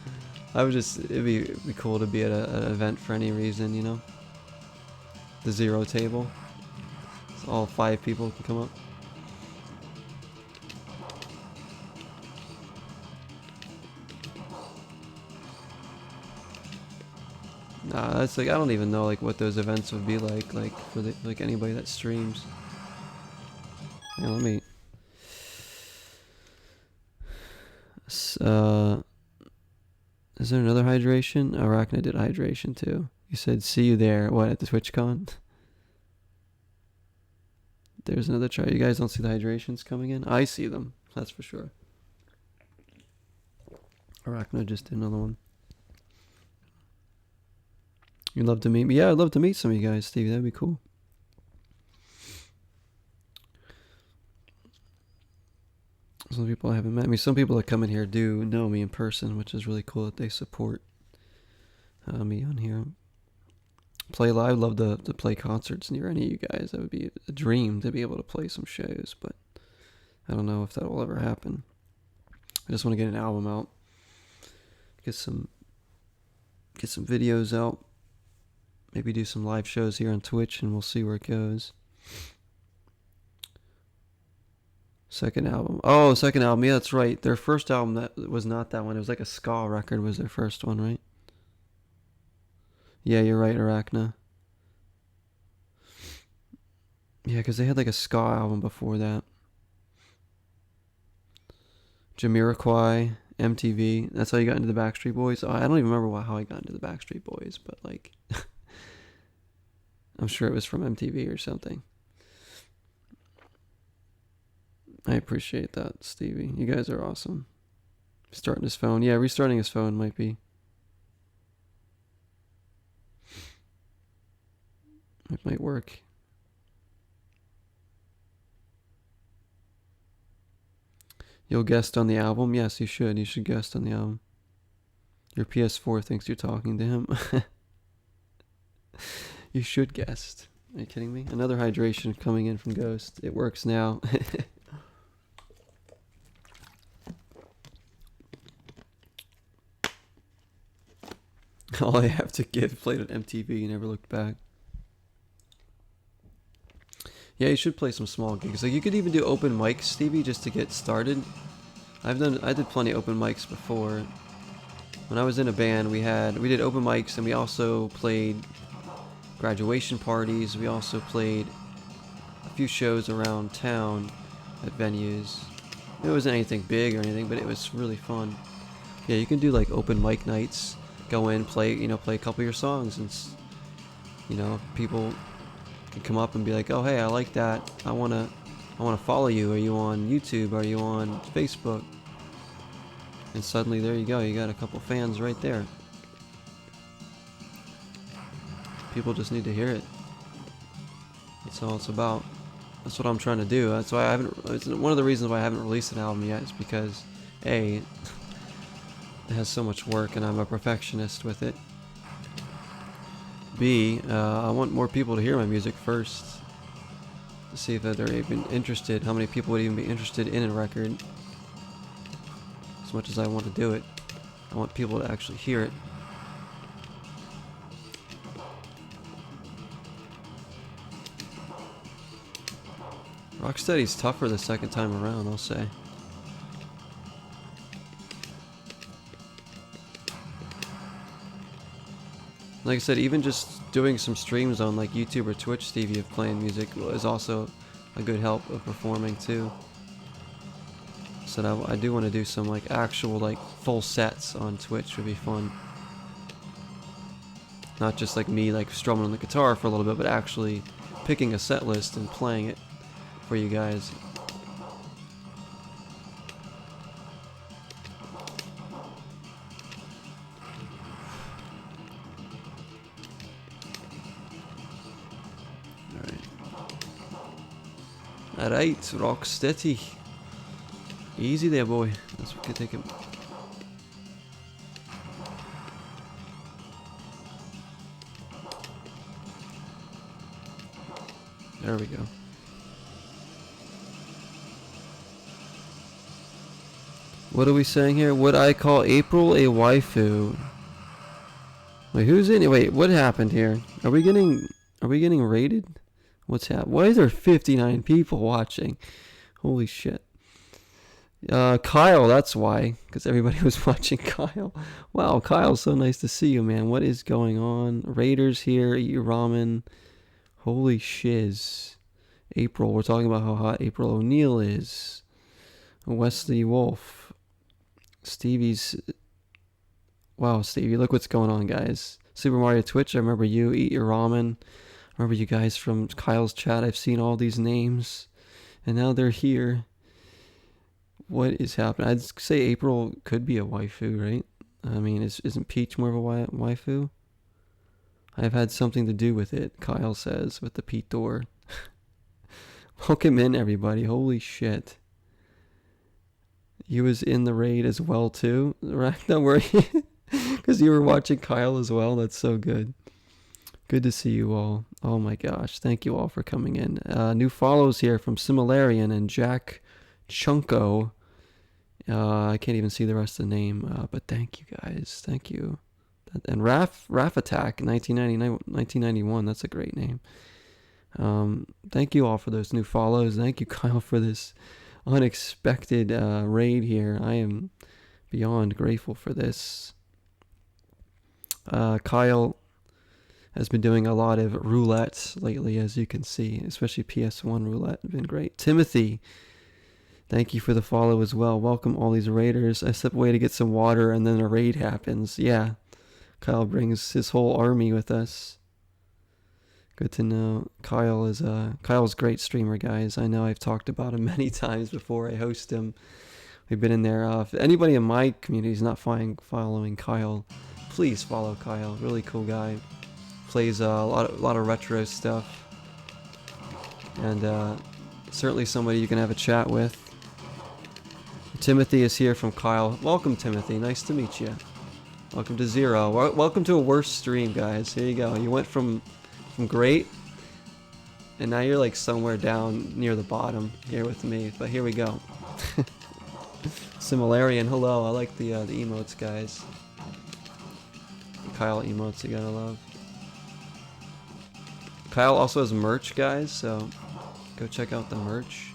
It'd be cool to be at an event for any reason, you know? The zero table. So all 5 people can come up. Nah, that's like, I don't even know like what those events would be like for like anybody that streams. Yeah, let me. Is there another hydration? Oh, Arachna did hydration too. You said see you there. What, at the TwitchCon? There's another try. You guys don't see the hydrations coming in? I see them. That's for sure. Arachna just did another one. You'd love to meet me? Yeah, I'd love to meet some of you guys, Stevie. That'd be cool. Some people I haven't met. I mean, some people that come in here do know me in person, which is really cool that they support me on here. Play live. Love to play concerts near any of you guys. That would be a dream to be able to play some shows, but I don't know if that will ever happen. I just want to get an album out, get some videos out. Maybe do some live shows here on Twitch, and we'll see where it goes. Second album. Oh, second album. Yeah, that's right. Their first album that was not that one. It was like a ska record was their first one, right? Yeah, you're right, Arachna. Yeah, because they had like a ska album before that. Jamiroquai, MTV. That's how you got into the Backstreet Boys. Oh, I don't even remember how I got into the Backstreet Boys, but like, I'm sure it was from MTV or something. I appreciate that, Stevie. You guys are awesome. Starting his phone. Yeah, restarting his phone might be. It might work. You'll guest on the album? Yes, you should. You should guest on the album. Your PS4 thinks you're talking to him. You should guest. Are you kidding me? Another hydration coming in from Ghost. It works now. All I have to give, played on MTV, never looked back. Yeah, you should play some small gigs. Like you could even do open mics, Stevie, just to get started. I did plenty of open mics before. When I was in a band, we did open mics, and we also played graduation parties. We also played a few shows around town at venues. It wasn't anything big or anything, but it was really fun. Yeah, you can do like open mic nights. Go in, play a couple of your songs, and people can come up and be like, "Oh, hey, I like that. I wanna follow you. Are you on YouTube? Are you on Facebook?" And suddenly, there you go. You got a couple fans right there. People just need to hear it. That's all it's about. That's what I'm trying to do. That's why it's one of the reasons why I haven't released an album yet. Is because A, it has so much work, and I'm a perfectionist with it. B, I want more people to hear my music first, to see if they're even interested, how many people would even be interested in a record. As much as I want to do it, I want people to actually hear it. Rocksteady's tougher the second time around, I'll say. Like I said, even just doing some streams on like YouTube or Twitch, Stevie, of playing music is also a good help of performing too. So I do want to do some like actual like full sets on Twitch. Would be fun. Not just like me like strumming on the guitar for a little bit, but actually picking a set list and playing it for you guys. Alright, Rocksteady. Easy there, boy. That's what we can take him. There we go. What are we saying here? Would I call April a waifu? Wait, who's in it? Wait, what happened here? Are we getting raided? What's happening? Why is there 59 people watching? Holy shit. Kyle, that's why. Because everybody was watching Kyle. Wow, Kyle, so nice to see you, man. What is going on? Raiders here, eat your ramen. Holy shiz. April, we're talking about how hot April O'Neil is. Wesley Wolf. Stevie's... Wow, Stevie, look what's going on, guys. Super Mario Twitch, I remember you. Eat your ramen. I remember you guys from Kyle's chat. I've seen all these names. And now they're here. What is happening? I'd say April could be a waifu, right? I mean, isn't Peach more of a waifu? I've had something to do with it, Kyle says, with the Pete door. Welcome in, everybody. Holy shit. You was in the raid as well, too? Right? Don't worry. Because you were watching Kyle as well. That's so good. Good to see you all. Oh my gosh. Thank you all for coming in. New follows here from Similarian and Jack Chunko. I can't even see the rest of the name, but thank you guys. Thank you. And Raf Attack 1991. That's a great name. Thank you all for those new follows. Thank you, Kyle, for this unexpected raid here. I am beyond grateful for this. Kyle has been doing a lot of roulette lately, as you can see, especially PS1 roulette. It's been great. Timothy, thank you for the follow as well. Welcome all these raiders. I step away to get some water and then a raid happens. Yeah, Kyle brings his whole army with us. Good to know. Kyle's a great streamer, guys. I know I've talked about him many times before. I host him. We've been in there. If anybody in my community is not following Kyle, please follow Kyle. Really cool guy. Plays a lot of retro stuff, and certainly somebody you can have a chat with. Timothy is here from Kyle. Welcome, Timothy. Nice to meet you. Welcome to Zero. Welcome to a worse stream, guys. Here you go. You went from great, and now you're like somewhere down near the bottom here with me. But here we go. Similarian, hello. I like the emotes, guys. The Kyle emotes you gotta love. Kyle also has merch, guys, so go check out the merch.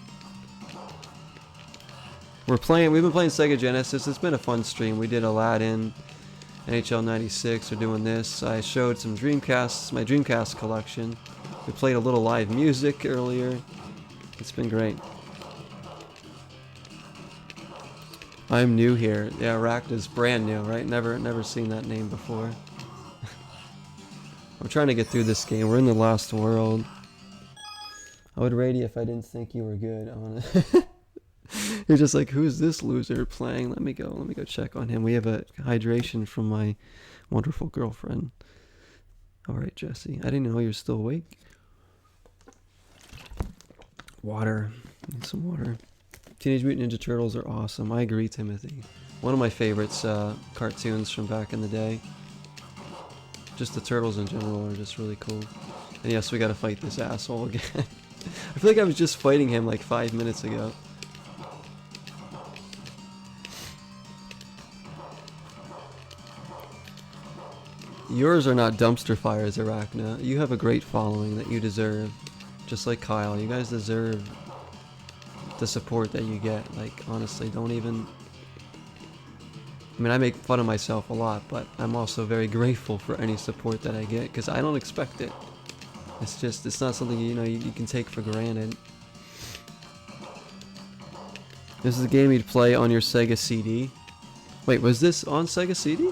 We've been playing Sega Genesis. It's been a fun stream. We did Aladdin, NHL 96. We're doing this. I showed some Dreamcasts, my Dreamcast collection. We played a little live music earlier. It's been great. I'm new here. Yeah, Rakta's brand new, right? Never seen that name before. I'm trying to get through this game. We're in the last world. I would raid you if I didn't think you were good on it. You're just like, who's this loser playing? Let me go check on him. We have a hydration from my wonderful girlfriend. Alright, Jesse. I didn't know you were still awake. Water. Need some water. Teenage Mutant Ninja Turtles are awesome. I agree, Timothy. One of my favorites cartoons from back in the day. Just the turtles in general are just really cool. And yes, we gotta fight this asshole again. I feel like I was just fighting him like 5 minutes ago. Yours are not dumpster fires, Arachna. You have a great following that you deserve. Just like Kyle. You guys deserve the support that you get. Like, honestly, don't even... I mean, I make fun of myself a lot, but I'm also very grateful for any support that I get, because I don't expect it. It's not something, you know, you can take for granted. This is a game you'd play on your Sega CD. Wait, was this on Sega CD?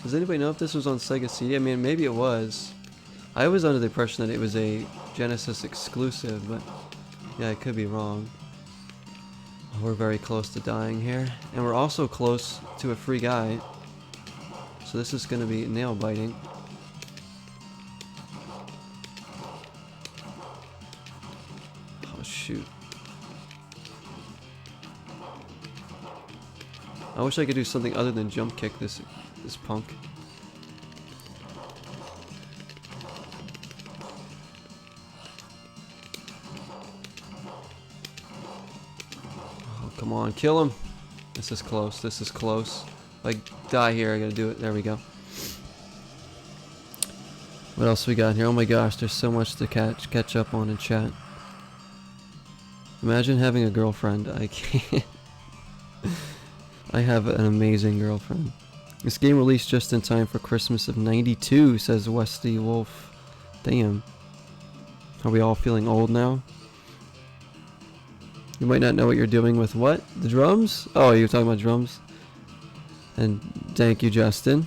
Does anybody know if this was on Sega CD? I mean, maybe it was. I was under the impression that it was a Genesis exclusive, but yeah, I could be wrong. We're very close to dying here, and we're also close to a free guy, so this is going to be nail biting. Oh shoot. I wish I could do something other than jump kick this punk. Come on, kill him. This is close. This is close. If I die here, I gotta do it. There we go. What else we got here? Oh my gosh, there's so much to catch up on in chat. Imagine having a girlfriend. I can't. I have an amazing girlfriend. This game released just in time for Christmas of '92, says Westy Wolf. Damn. Are we all feeling old now? You might not know what you're doing with what? The drums? Oh, you're talking about drums? And thank you, Justin.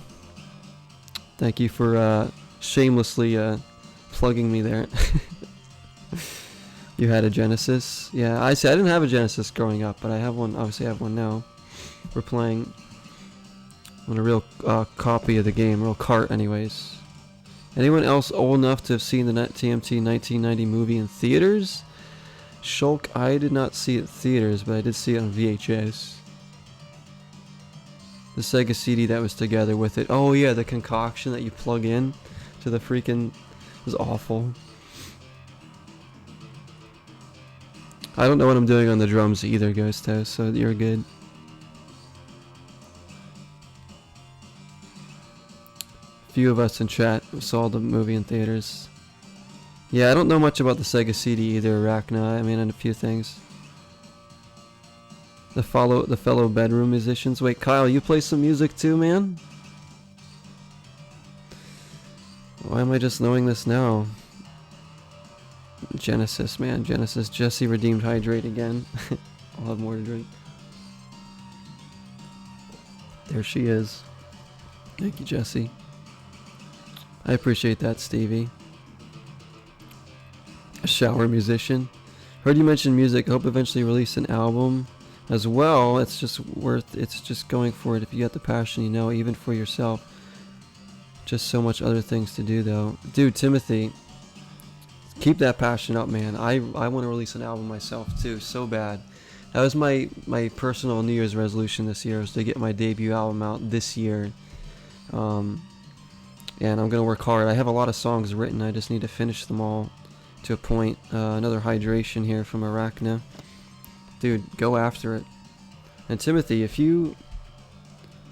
Thank you for shamelessly plugging me there. You had a Genesis? Yeah, I didn't have a Genesis growing up, but I have one. Obviously, I have one now. We're playing on a real copy of the game, real cart, anyways. Anyone else old enough to have seen the TMT 1990 movie in theaters? Shulk, I did not see it in theaters, but I did see it on VHS. The Sega CD that was together with it. Oh yeah, the concoction that you plug in to the freaking... was awful. I don't know what I'm doing on the drums either, Ghost House, so you're good. Few of us in chat saw the movie in theaters. Yeah, I don't know much about the Sega CD either, Arachna. I mean, and a few things. The fellow bedroom musicians. Wait, Kyle, you play some music too, man? Why am I just knowing this now? Genesis, man. Genesis. Jesse redeemed hydrate again. I'll have more to drink. There she is. Thank you, Jesse. I appreciate that, Stevie. A shower musician. Heard you mention music. Hope eventually release an album as well. It's just going for it if you got the passion, you know, even for yourself. Just so much other things to do, though. Dude, Timothy, keep that passion up, man. I want to release an album myself, too, so bad. That was my personal New Year's resolution this year, was to get my debut album out this year. And I'm going to work hard. I have a lot of songs written. I just need to finish them all to a point. Another hydration here from Arachna. Dude, go after it. And Timothy, if you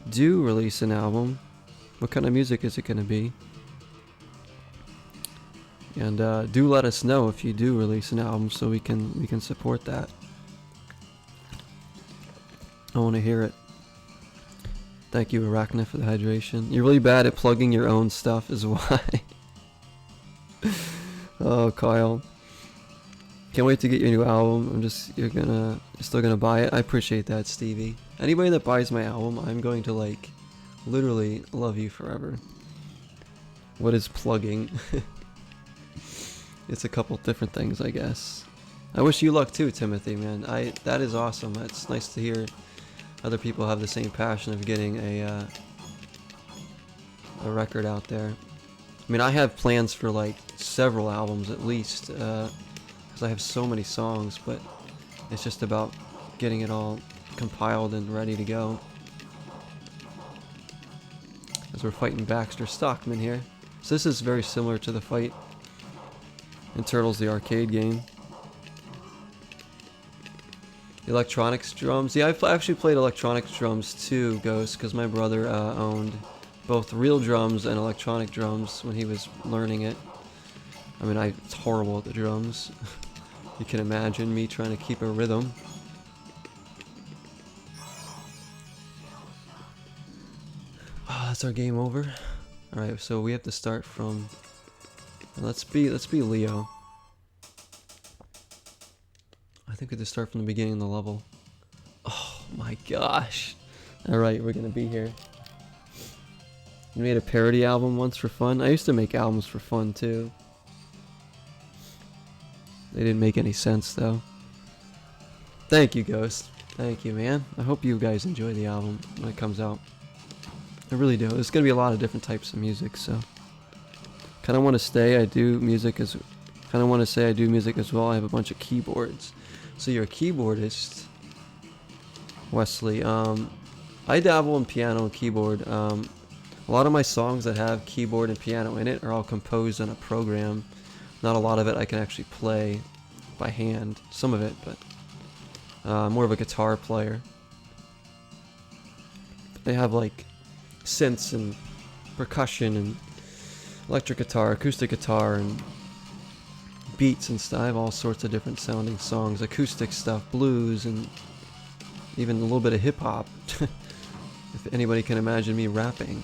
do release an album, what kind of music is it going to be? And do let us know if you do release an album so we can support that. I want to hear it. Thank you, Arachna, for the hydration. You're really bad at plugging your own stuff is why. Oh, Kyle. Can't wait to get your new album. You're still gonna buy it. I appreciate that, Stevie. Anybody that buys my album, I'm going to, like, literally love you forever. What is plugging? It's a couple different things, I guess. I wish you luck too, Timothy, man. That is awesome. It's nice to hear other people have the same passion of getting a record out there. I mean, I have plans for like several albums at least, because I have so many songs, but it's just about getting it all compiled and ready to go. As we're fighting Baxter Stockman here. So this is very similar to the fight in Turtles the arcade game. Electronics drums. Yeah, I've actually played electronics drums too, Ghost, because my brother owned both real drums and electronic drums when he was learning it. I mean, it's horrible at the drums. You can imagine me trying to keep a rhythm. Oh, that's our game over. Alright, so we have to start from... Let's be Leo. I think we have to start from the beginning of the level. Oh my gosh. Alright, we're gonna be here. You made a parody album once for fun? I used to make albums for fun too. They didn't make any sense though. Thank you, Ghost. Thank you, man. I hope you guys enjoy the album when it comes out. I really do. There's gonna be a lot of different types of music, so kind of want to say I do music as well. I have a bunch of keyboards. So you're a keyboardist, Wesley. I dabble in piano and keyboard. A lot of my songs that have keyboard and piano in it are all composed on a program. Not a lot of it I can actually play by hand. Some of it, but more of a guitar player. They have like synths and percussion and electric guitar, acoustic guitar, and beats and stuff. I have all sorts of different sounding songs, acoustic stuff, blues, and even a little bit of hip-hop. If anybody can imagine me rapping.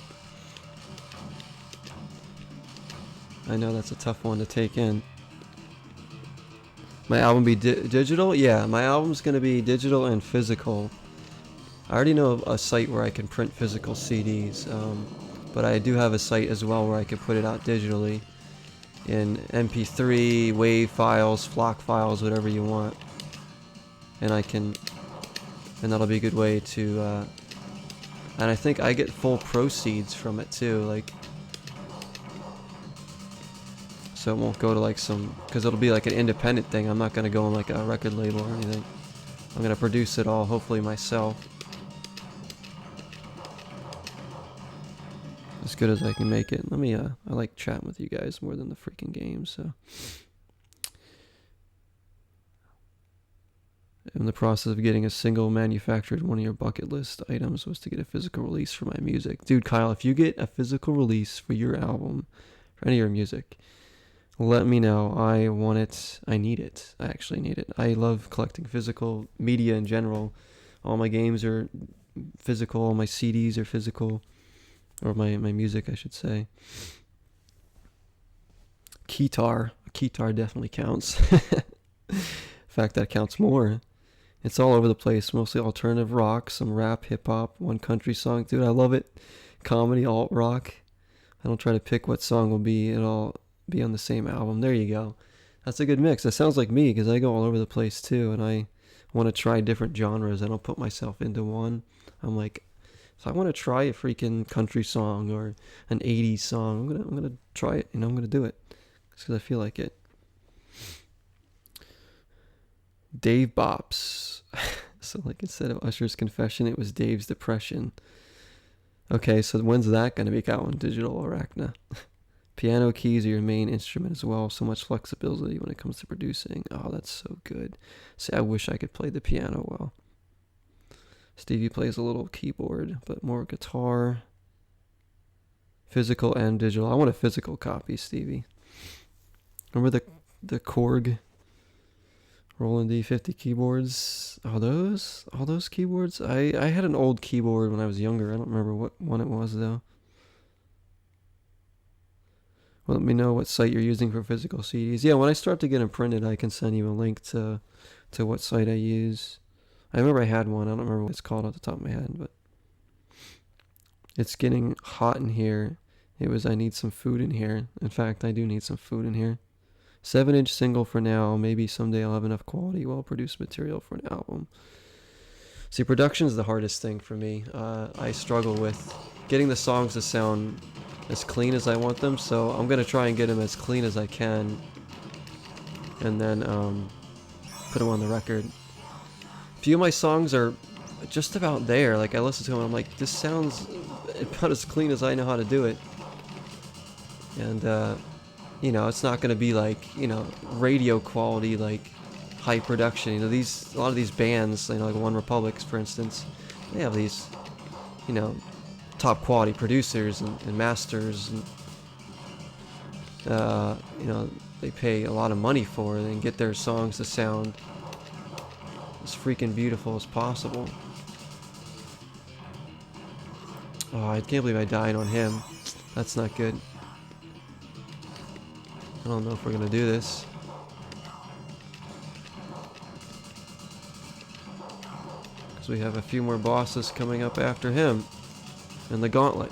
I know that's a tough one to take in. My album be digital? Yeah, my album's gonna be digital and physical. I already know a site where I can print physical CDs, but I do have a site as well where I can put it out digitally in MP3, WAV files, FLOC files, whatever you want. And that'll be a good way to, and I think I get full proceeds from it too, like, so it won't go to like because it'll be like an independent thing. I'm not going to go on like a record label or anything. I'm going to produce it all, hopefully myself. As good as I can make it. I like chatting with you guys more than the freaking game, so. In the process of getting a single manufactured, one of your bucket list items was to get a physical release for my music. Dude, Kyle, if you get a physical release for your album, for any of your music, let me know. I want it. I need it. I actually need it. I love collecting physical media in general All my games are physical, all my CDs are physical. Or my music, I should say. Keytar. Keytar definitely counts. In fact, that counts more. It's all over the place. Mostly alternative rock, some rap, hip-hop, one country song. Dude, I love it. Comedy, alt-rock. I don't try to pick what song will be. It'll be on the same album. There you go. That's a good mix. That sounds like me, because I go all over the place, too. And I want to try different genres. I don't put myself into one. I'm like, if I want to try a freaking country song or an 80s song, I'm gonna try it. I'm gonna do it just because I feel like it. Dave Bops. So like instead of Usher's Confession, it was Dave's Depression. Okay, so when's that gonna be out on digital Arachna? Piano keys are your main instrument as well. So much flexibility when it comes to producing. Oh, that's so good. See, I wish I could play the piano well. Stevie plays a little keyboard, but more guitar. Physical and digital. I want a physical copy, Stevie. Remember the Korg Roland D50 keyboards? All those keyboards? I had an old keyboard when I was younger. I don't remember what one it was, though. Well, let me know what site you're using for physical CDs. Yeah, when I start to get them printed, I can send you a link to what site I use. I remember I had one. I don't remember what it's called off the top of my head, but it's getting hot in here. I need some food in here. In fact, I do need some food in here. 7-inch single for now. Maybe someday I'll have enough quality, well-produced material for an album. See, production is the hardest thing for me. I struggle with getting the songs to sound as clean as I want them, so I'm going to try and get them as clean as I can, and then put them on the record. A few of my songs are just about there. Like, I listen to them and I'm like, this sounds about as clean as I know how to do it. And, it's not going to be like, radio quality, like high production. A lot of these bands, like One Republic, for instance, they have these, top quality producers and masters. And, they pay a lot of money for it and get their songs to sound as freaking beautiful as possible. Oh, I can't believe I died on him. That's not good. I don't know if we're gonna do this. Because we have a few more bosses coming up after him in the Gauntlet.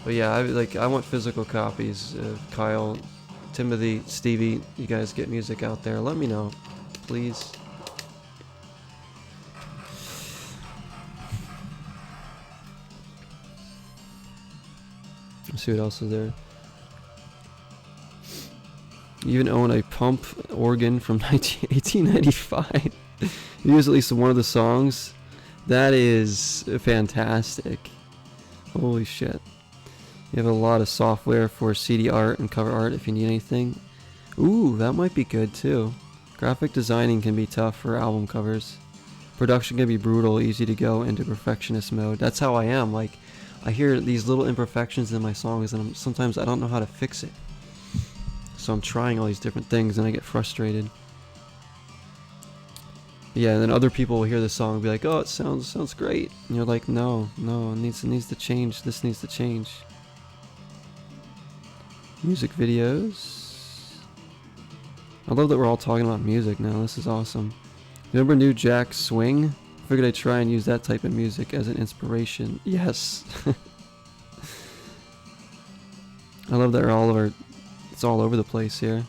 But yeah, I want physical copies. Kyle, Timothy, Stevie, you guys get music out there. Let me know, please. Let's see what else is there. You even own a pump organ from 1895. You use at least one of the songs. That is fantastic. Holy shit. You have a lot of software for CD art and cover art if you need anything. Ooh, that might be good too. Graphic designing can be tough for album covers. Production can be brutal, easy to go into perfectionist mode. That's how I am. Like, I hear these little imperfections in my songs and sometimes I don't know how to fix it. So I'm trying all these different things and I get frustrated. Yeah, and then other people will hear the song and be like, oh, it sounds great. And you're like, no, it needs to change. This needs to change. Music videos. I love that we're all talking about music now. This is awesome. Remember New Jack Swing? Figured I'd try and use that type of music as an inspiration. Yes. I love that it's all over the place here.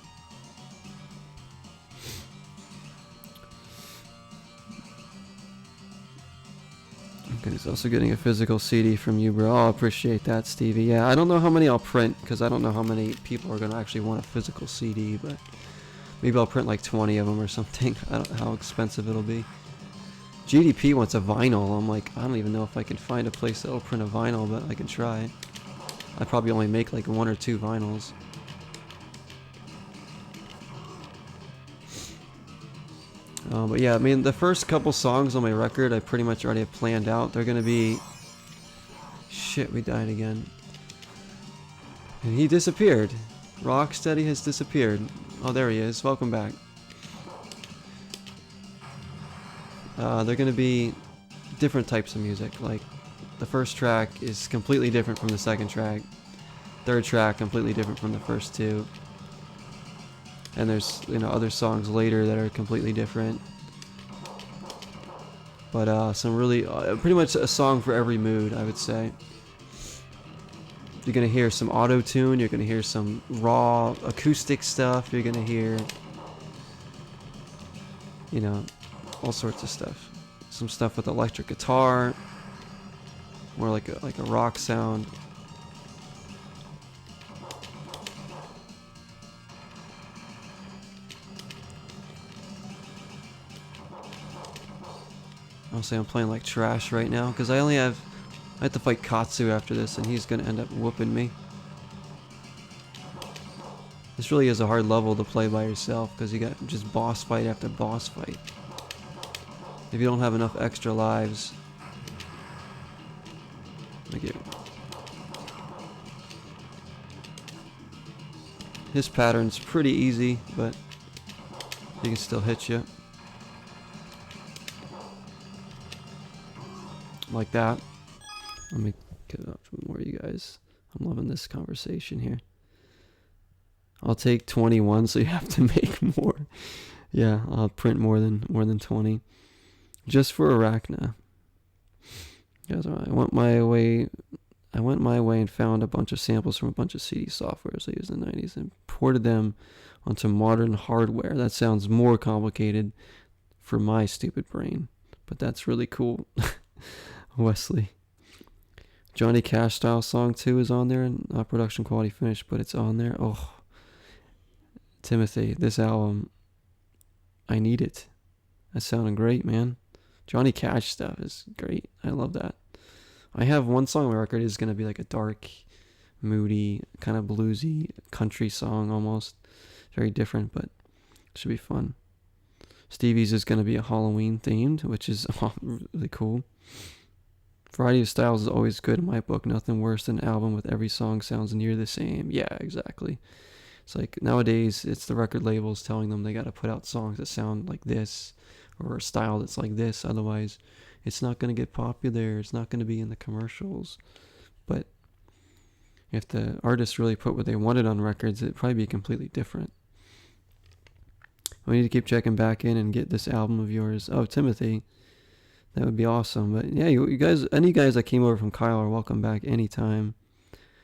Okay, he's also getting a physical CD from you, bro. Oh, I appreciate that, Stevie. Yeah, I don't know how many I'll print because I don't know how many people are going to actually want a physical CD, but maybe I'll print like 20 of them or something. I don't know how expensive it'll be. GDP wants a vinyl. I'm like, I don't even know if I can find a place that'll print a vinyl, but I can try. I probably only make like 1 or 2 vinyls. But yeah, I mean, the first couple songs on my record, I pretty much already have planned out. They're gonna be... Shit, we died again. And he disappeared. Rocksteady has disappeared. Oh, there he is. Welcome back. they're going to be different types of music. Like, the first track is completely different from the second track. Third track completely different from the first two. And there's, you know, other songs later that are completely different. But some really, pretty much a song for every mood, I would say. You're going to hear some auto-tune, you're going to hear some raw acoustic stuff, you're going to hear, you know, all sorts of stuff. Some stuff with electric guitar, more like a rock sound. I'll say I'm playing like trash right now because I have to fight Katsu after this, and he's gonna end up whooping me. This really is a hard level to play by yourself because you got just boss fight after boss fight. If you don't have enough extra lives, his pattern's pretty easy, but he can still hit you. Like that. Let me get it up for more of you guys. I'm loving this conversation here. I'll take 21, so you have to make more. Yeah, I'll print more than 20. Just for Arachna. Guys, I went my way and found a bunch of samples from a bunch of CD softwares I used in the 90s and ported them onto modern hardware. That sounds more complicated for my stupid brain, but that's really cool. Wesley. Johnny Cash style song 2 is on there, and not production quality finish, but it's on there. Oh, Timothy, this album, I need it. That's sounding great, man. Johnny Cash stuff is great. I love that. I have one song on my record is going to be like a dark, moody, kind of bluesy country song almost. Very different, but it should be fun. Stevie's is going to be a Halloween themed, which is really cool. Variety of styles is always good in my book. Nothing worse than an album with every song sounds near the same. Yeah, exactly. It's like nowadays it's the record labels telling them they got to put out songs that sound like this or a style that's like this. Otherwise, it's not going to get popular. It's not going to be in the commercials. But if the artists really put what they wanted on records, it'd probably be completely different. We need to keep checking back in and get this album of yours. Oh, Timothy. That would be awesome. But yeah, you guys, any guys that came over from Kyle are welcome back anytime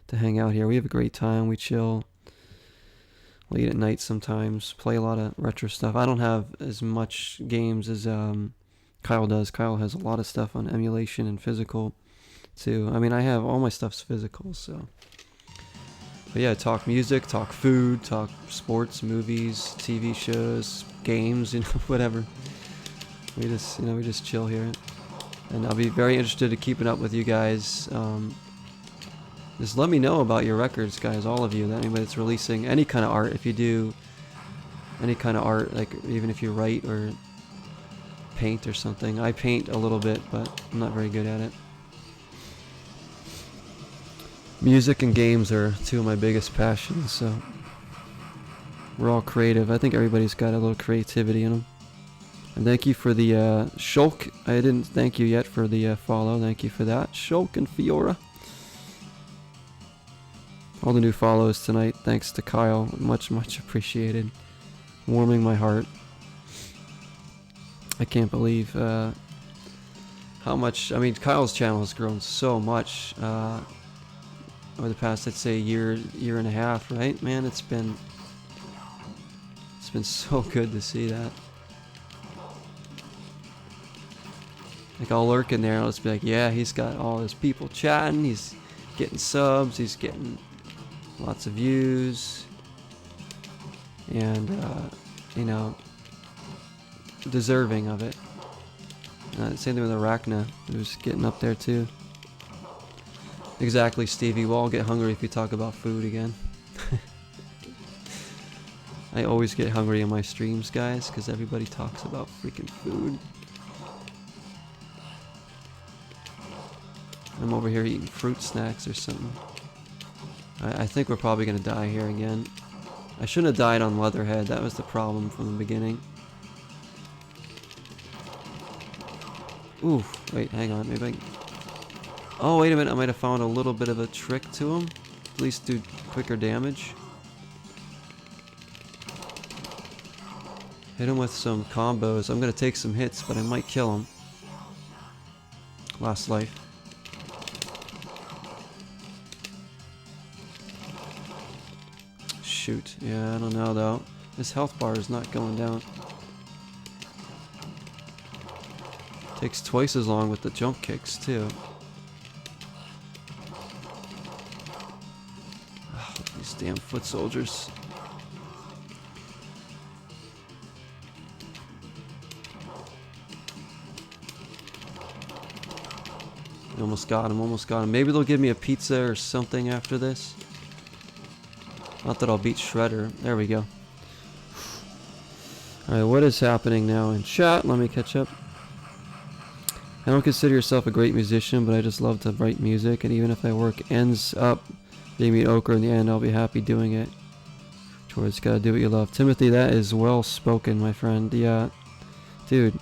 to hang out here. We have a great time. We chill late at night sometimes. Play a lot of retro stuff. I don't have as much games as Kyle does. Kyle has a lot of stuff on emulation and physical too. I mean, I have all my stuff's physical, so. But yeah, talk music, talk food, talk sports, movies, TV shows, games, whatever. We just chill here, and I'll be very interested in keeping up with you guys. Just let me know about your records, guys, all of you. That anybody that's releasing any kind of art, if you do any kind of art, like even if you write or paint or something. I paint a little bit, but I'm not very good at it. Music and games are two of my biggest passions, so we're all creative. I think everybody's got a little creativity in them. And thank you for the Shulk. I didn't thank you yet for the follow. Thank you for that, Shulk and Fiora. All the new follows tonight. Thanks to Kyle. Much, much appreciated. Warming my heart. I can't believe how much. I mean, Kyle's channel has grown so much over the past, let's say, year and a half. Right, man? It's been so good to see that. Like, I'll lurk in there and I'll just be like, yeah, he's got all his people chatting, he's getting subs, he's getting lots of views, and, deserving of it. Same thing with Arachna, who's getting up there too. Exactly, Stevie, we'll all get hungry if you talk about food again. I always get hungry in my streams, guys, because everybody talks about freaking food. I'm over here eating fruit snacks or something. I think we're probably going to die here again. I shouldn't have died on Leatherhead. That was the problem from the beginning. Ooh, wait, hang on. Maybe I... Oh, wait a minute. I might have found a little bit of a trick to him. At least do quicker damage. Hit him with some combos. I'm going to take some hits, but I might kill him. Last life. Shoot. Yeah, I don't know, though. His health bar is not going down. Takes twice as long with the jump kicks, too. Oh, these damn foot soldiers. Almost got him, almost got him. Maybe they'll give me a pizza or something after this. Not that I'll beat Shredder. There we go. Alright, what is happening now in chat? Let me catch up. I don't consider yourself a great musician, but I just love to write music, and even if my work ends up being mediocre in the end, I'll be happy doing it. George, gotta do what you love. Timothy, that is well spoken, my friend. Yeah. Dude,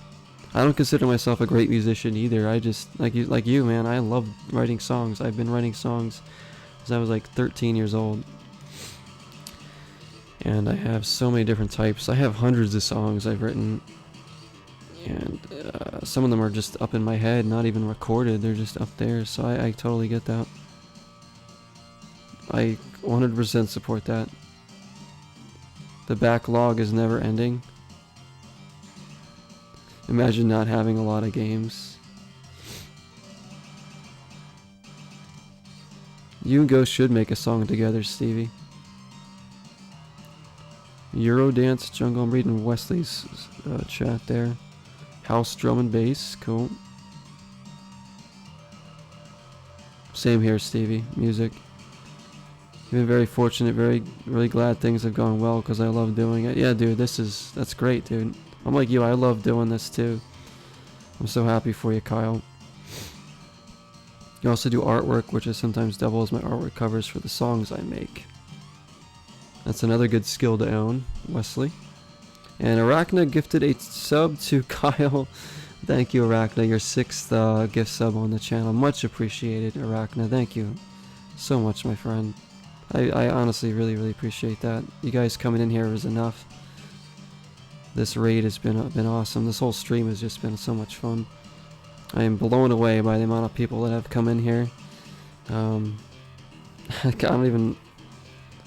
I don't consider myself a great musician either. I just, like you, man, I love writing songs. I've been writing songs since I was like 13 years old. And I have so many different types. I have hundreds of songs I've written. And some of them are just up in my head, not even recorded. They're just up there. So I totally get that. I 100% support that. The backlog is never ending. Imagine not having a lot of games. You and Ghost should make a song together, Stevie. Eurodance Jungle. I'm reading Wesley's chat there. House drum and bass. Cool. Same here, Stevie. Music. I've been very fortunate, really glad things have gone well because I love doing it. Yeah, dude, that's great, dude. I'm like you, I love doing this too. I'm so happy for you, Kyle. You also do artwork, which is sometimes double as my artwork covers for the songs I make. That's another good skill to own, Wesley. And Arachna gifted a sub to Kyle. Thank you, Arachna, your 6th gift sub on the channel. Much appreciated, Arachna. Thank you so much, my friend. I honestly really appreciate that. You guys coming in here is enough. This raid has been awesome. This whole stream has just been so much fun. I am blown away by the amount of people that have come in here. I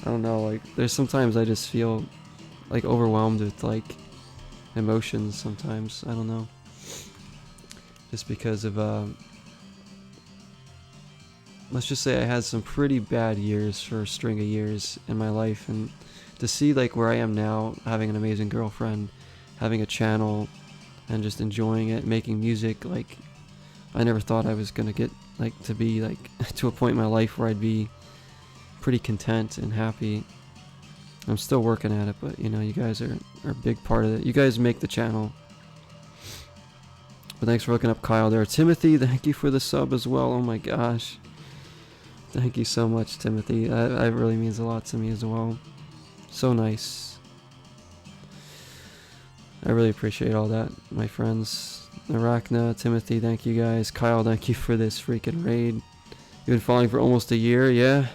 don't know, like, there's sometimes I just feel like overwhelmed with like emotions sometimes. I don't know. Just because of let's just say I had some pretty bad years for a string of years in my life, and to see like where I am now, having an amazing girlfriend, having a channel, and just enjoying it, making music, like I never thought I was gonna get like to be like to a point in my life where I'd be pretty content and happy. I'm still working at it, but you know, you guys are a big part of it. You guys make the channel. But thanks for hooking up Kyle there. Timothy, thank you for the sub as well. Oh my gosh. Thank you so much, Timothy. That really means a lot to me as well. So nice. I really appreciate all that, my friends. Arachna, Timothy, thank you guys. Kyle, thank you for this freaking raid. You've been following for almost a year, yeah?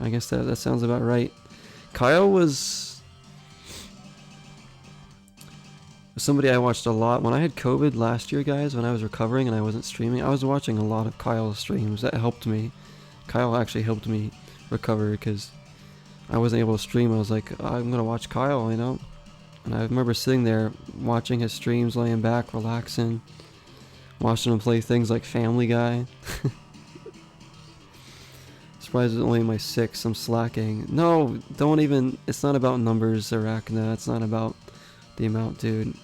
I guess that sounds about right. Kyle was somebody I watched a lot. When I had COVID last year, guys, when I was recovering and I wasn't streaming, I was watching a lot of Kyle's streams. That helped me. Kyle actually helped me recover because I wasn't able to stream. I was like, I'm going to watch Kyle, you know? And I remember sitting there watching his streams, laying back, relaxing, watching him play things like Family Guy. Surprised it's only my 6. I'm slacking. No, don't even. It's not about numbers, Arachna. It's not about the amount, dude.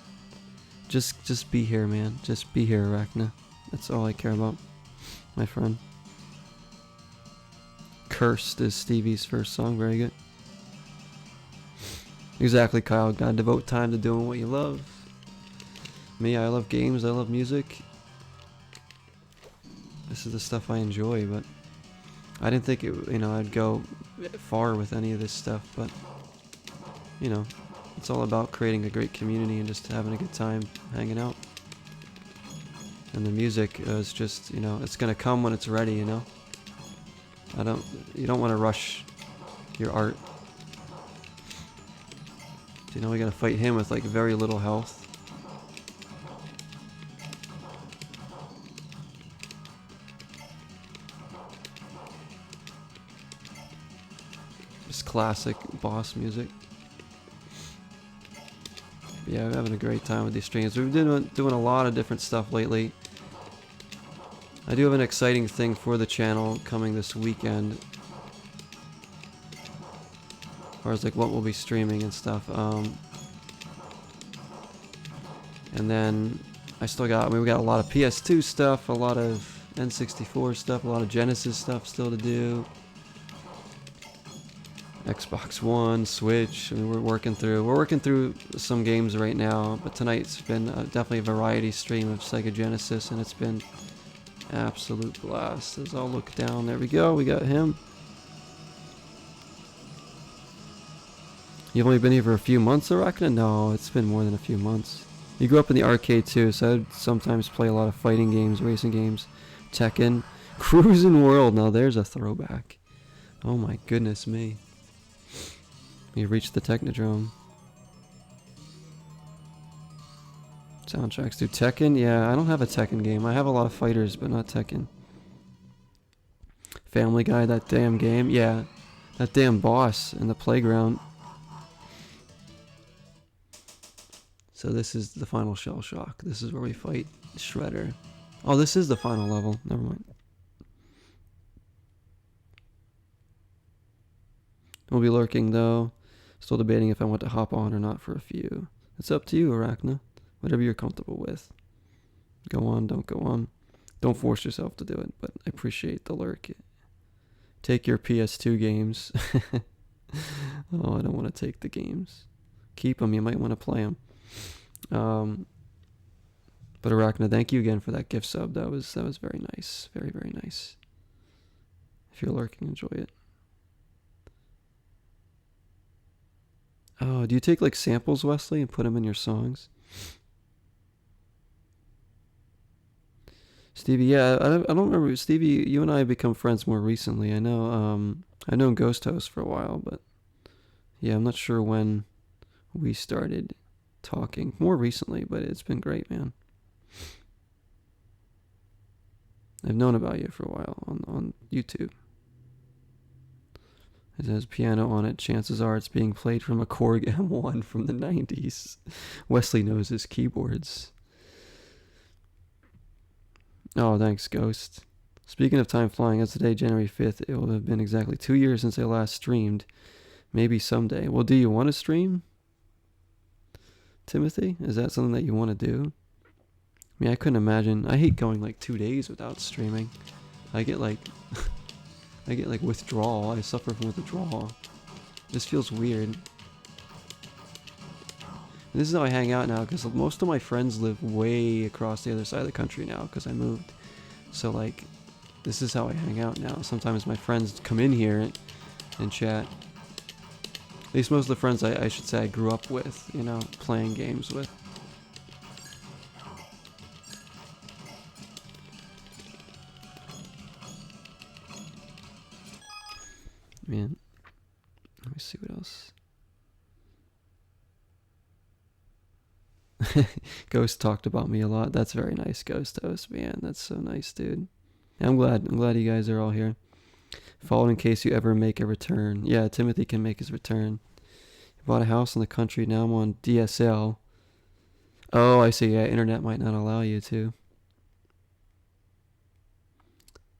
Just be here, man. Just be here, Arachna. That's all I care about, my friend. Cursed is Stevie's first song. Very good. Exactly, Kyle. Gotta devote time to doing what you love. Me, I love games. I love music. This is the stuff I enjoy, but I didn't think it, you know, I'd go far with any of this stuff, but you know, it's all about creating a great community and just having a good time hanging out. And the music is just, you know, it's gonna come when it's ready, you know? You don't want to rush your art. You know, we gotta fight him with like very little health. Just classic boss music. Yeah, we're having a great time with these streams. We've been doing a lot of different stuff lately. I do have an exciting thing for the channel coming this weekend. As far as like what we'll be streaming and stuff. And then we got a lot of PS2 stuff, a lot of N64 stuff, a lot of Genesis stuff still to do. Xbox One, Switch. I mean, we're working through some games right now, but tonight's been definitely a variety stream of Sega Genesis, and it's been absolute blast. As I'll look down, there we go, we got him. You've only been here for a few months, Arachna? No, it's been more than a few months. You grew up in the arcade too, so I'd sometimes play a lot of fighting games, racing games, Tekken, Cruisin' World. Now there's a throwback. Oh my goodness me. We reached the Technodrome. Soundtracks. Do Tekken? Yeah, I don't have a Tekken game. I have a lot of fighters, but not Tekken. Family Guy, that damn game. Yeah, that damn boss in the playground. So this is the final Shell Shock. This is where we fight Shredder. Oh, this is the final level. Never mind. We'll be lurking though. Still debating if I want to hop on or not for a few. It's up to you, Arachna. Whatever you're comfortable with. Go on, don't go on. Don't force yourself to do it, but I appreciate the lurk. Take your PS2 games. Oh, I don't want to take the games. Keep them, you might want to play them. But Arachna, thank you again for that gift sub. That was very nice. Very, very nice. If you're lurking, enjoy it. Oh, do you take like samples, Wesley, and put them in your songs? Stevie, yeah, I don't remember. Stevie, you and I have become friends more recently. I know, I known Ghost Host for a while, but yeah, I'm not sure when we started talking more recently, but it's been great, man. I've known about you for a while on YouTube. It has piano on it. Chances are it's being played from a Korg M1 from the 90s. Wesley knows his keyboards. Oh, thanks, Ghost. Speaking of time flying, as today, January 5th, it will have been exactly 2 years since I last streamed. Maybe someday. Well, do you want to stream, Timothy? Is that something that you want to do? I mean, I couldn't imagine. I hate going like 2 days without streaming. I get like withdrawal. I suffer from withdrawal. This feels weird. And this is how I hang out now, because most of my friends live way across the other side of the country now, because I moved. So like, this is how I hang out now. Sometimes my friends come in here and chat. At least most of the friends I should say I grew up with, you know, playing games with. Man, let me see what else. Ghost talked about me a lot. That's very nice, Ghost Host, man. That's so nice, dude. I'm glad you guys are all here. Followed in case you ever make a return. Yeah, Timothy can make his return. He bought a house in the country. Now I'm on DSL. Oh, I see. Yeah, internet might not allow you to.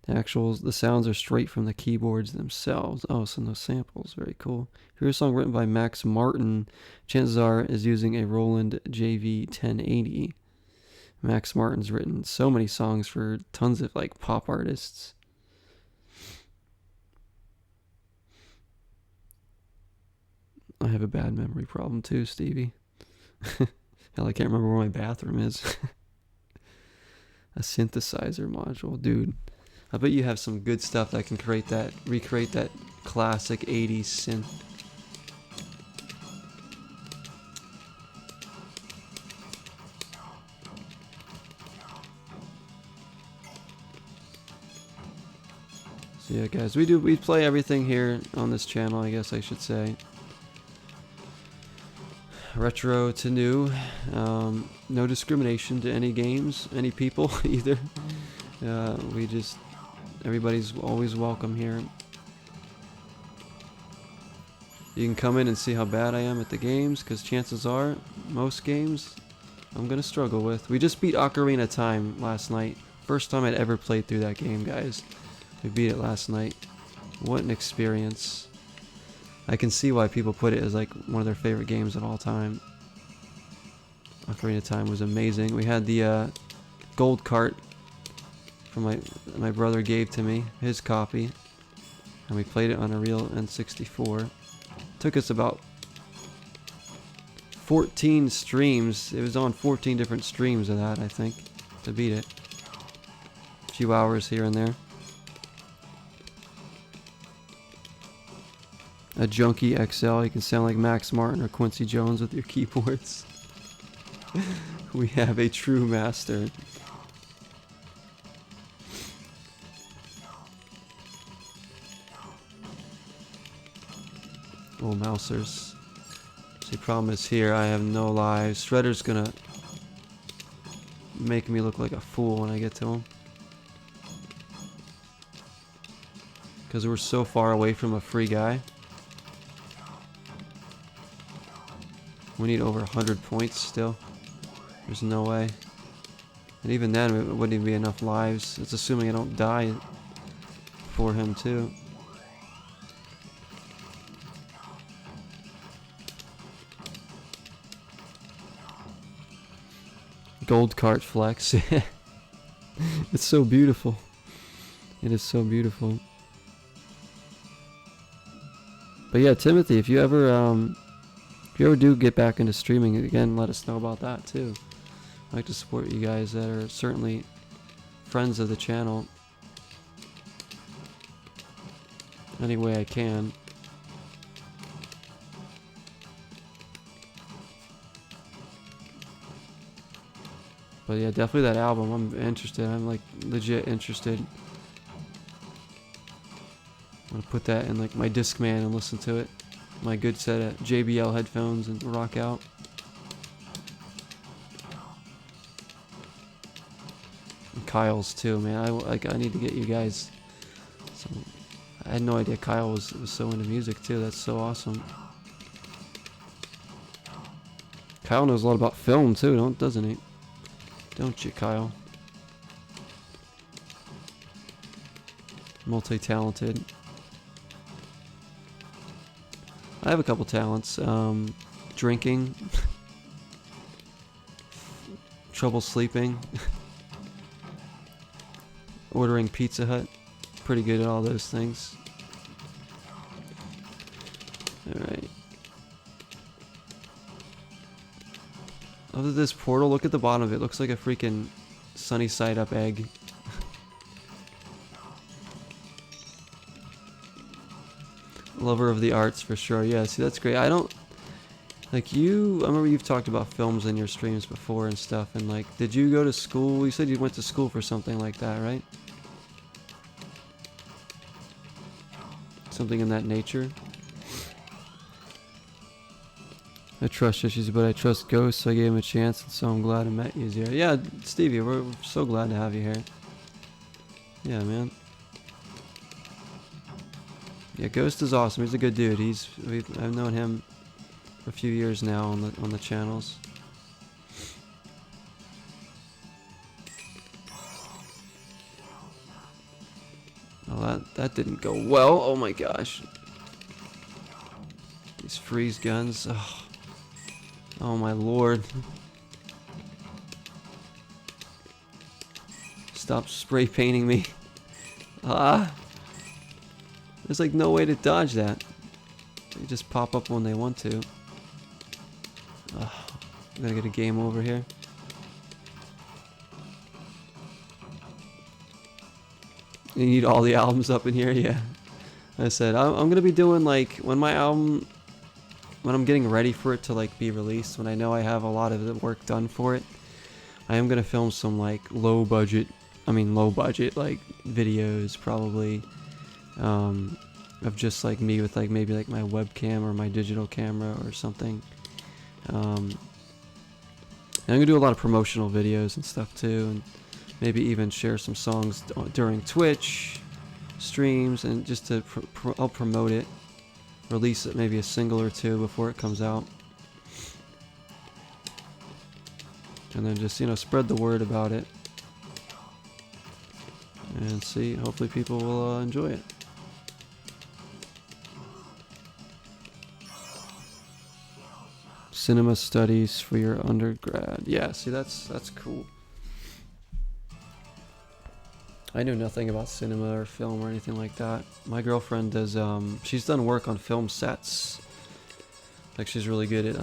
The sounds are straight from the keyboards themselves. Oh, so no samples. Very cool. Here's a song written by Max Martin. Chances are is using a Roland JV 1080. Max Martin's written so many songs for tons of like pop artists. I have a bad memory problem too, Stevie. Hell, I can't remember where my bathroom is. A synthesizer module, dude. I bet you have some good stuff that can recreate that classic 80s synth. So yeah, guys, we play everything here on this channel, I guess I should say. Retro to new, no discrimination to any games, any people either. Everybody's always welcome here. You can come in and see how bad I am at the games, because chances are, most games, I'm gonna struggle with. We just beat Ocarina of Time last night. First time I'd ever played through that game, guys. We beat it last night. What an experience. I can see why people put it as like one of their favorite games of all time. Ocarina of Time was amazing. We had the gold cart from my brother gave to me, his copy, and we played it on a real N64. Took us about 14 streams. It was on 14 different streams of that, I think, to beat it. A few hours here and there. A Junkie XL, you can sound like Max Martin or Quincy Jones with your keyboards. We have a true master. Oh, mousers. The problem is here, I have no lives. Shredder's gonna make me look like a fool when I get to him. Because we're so far away from a free guy. We need over 100 points still. There's no way. And even then, it wouldn't even be enough lives. It's assuming I don't die for him too. Gold cart flex. It's so beautiful. It is so beautiful. But yeah, Timothy, if you ever do get back into streaming again, let us know about that too. I like to support you guys that are certainly friends of the channel any way I can. But yeah, definitely that album. I'm interested. I'm like legit interested. I'm gonna put that in like my Discman and listen to it. My good set of JBL headphones and rock out. And Kyle's too, man. I need to get you guys some. I had no idea Kyle was so into music too. That's so awesome. Kyle knows a lot about film too, doesn't he? Don't you, Kyle? Multi-talented. I have a couple talents. Drinking. Trouble sleeping. Ordering Pizza Hut. Pretty good at all those things. Alright. Other than this portal, look at the bottom of it. It looks like a freaking sunny side up egg. Lover of the arts for sure. Yeah, see, that's great. I don't like you. I remember you've talked about films in your streams before and stuff. And like, did you go to school? You said you went to school for something like that, right? Something in that nature. I trust issues, but I trust ghosts, so I gave him a chance, and so I'm glad I met you here. Yeah, Stevie, we're so glad to have you here. Yeah, man. Yeah, Ghost is awesome. He's a good dude. I've known him for a few years now on the channels. Oh, that didn't go well. Oh my gosh. These freeze guns. Oh my lord. Stop spray painting me. There's like no way to dodge that. They just pop up when they want to. I'm gonna get a game over here. You need all the albums up in here? Yeah. I said, I'm gonna be doing like, when I'm getting ready for it to like be released, when I know I have a lot of the work done for it, I am gonna film some like low budget like videos probably of just like me with like maybe like my webcam or my digital camera or something. And I'm gonna do a lot of promotional videos and stuff too, and maybe even share some songs during Twitch streams, and just to help promote it, release it, maybe a single or two before it comes out, and then just, you know, spread the word about it and see, hopefully people will enjoy it. Cinema studies for your undergrad. Yeah, see, that's cool. I knew nothing about cinema or film or anything like that. My girlfriend does, she's done work on film sets. Like, she's really good at,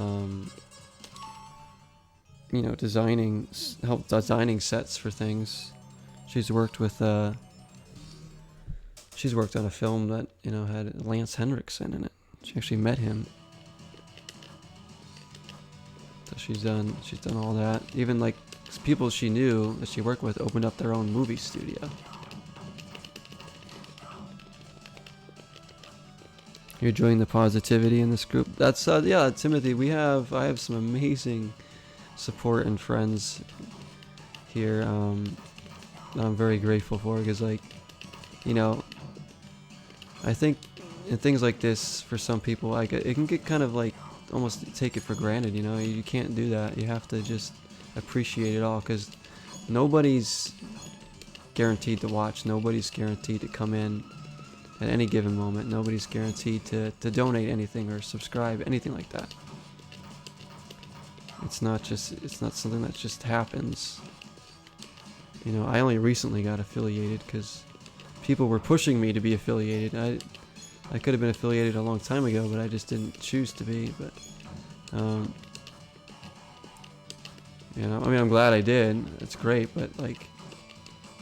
you know, designing sets for things. She's worked with, she's worked on a film that, you know, had Lance Henriksen in it. She actually met him. So she's done all that. Even like people she knew that she worked with opened up their own movie studio. You're enjoying the positivity in this group. That's yeah, Timothy. I have some amazing support and friends here. That I'm very grateful for, because, like, you know, I think in things like this, for some people, like, it can get kind of like almost take it for granted, you know. You can't do that. You have to just appreciate it all, because nobody's guaranteed to watch. Nobody's guaranteed to come in at any given moment. Nobody's guaranteed to donate anything or subscribe, anything like that. It's not something that just happens. You know, I only recently got affiliated because people were pushing me to be affiliated. I could have been affiliated a long time ago, but I just didn't choose to be. But, you know, I mean, I'm glad I did. It's great, but, like,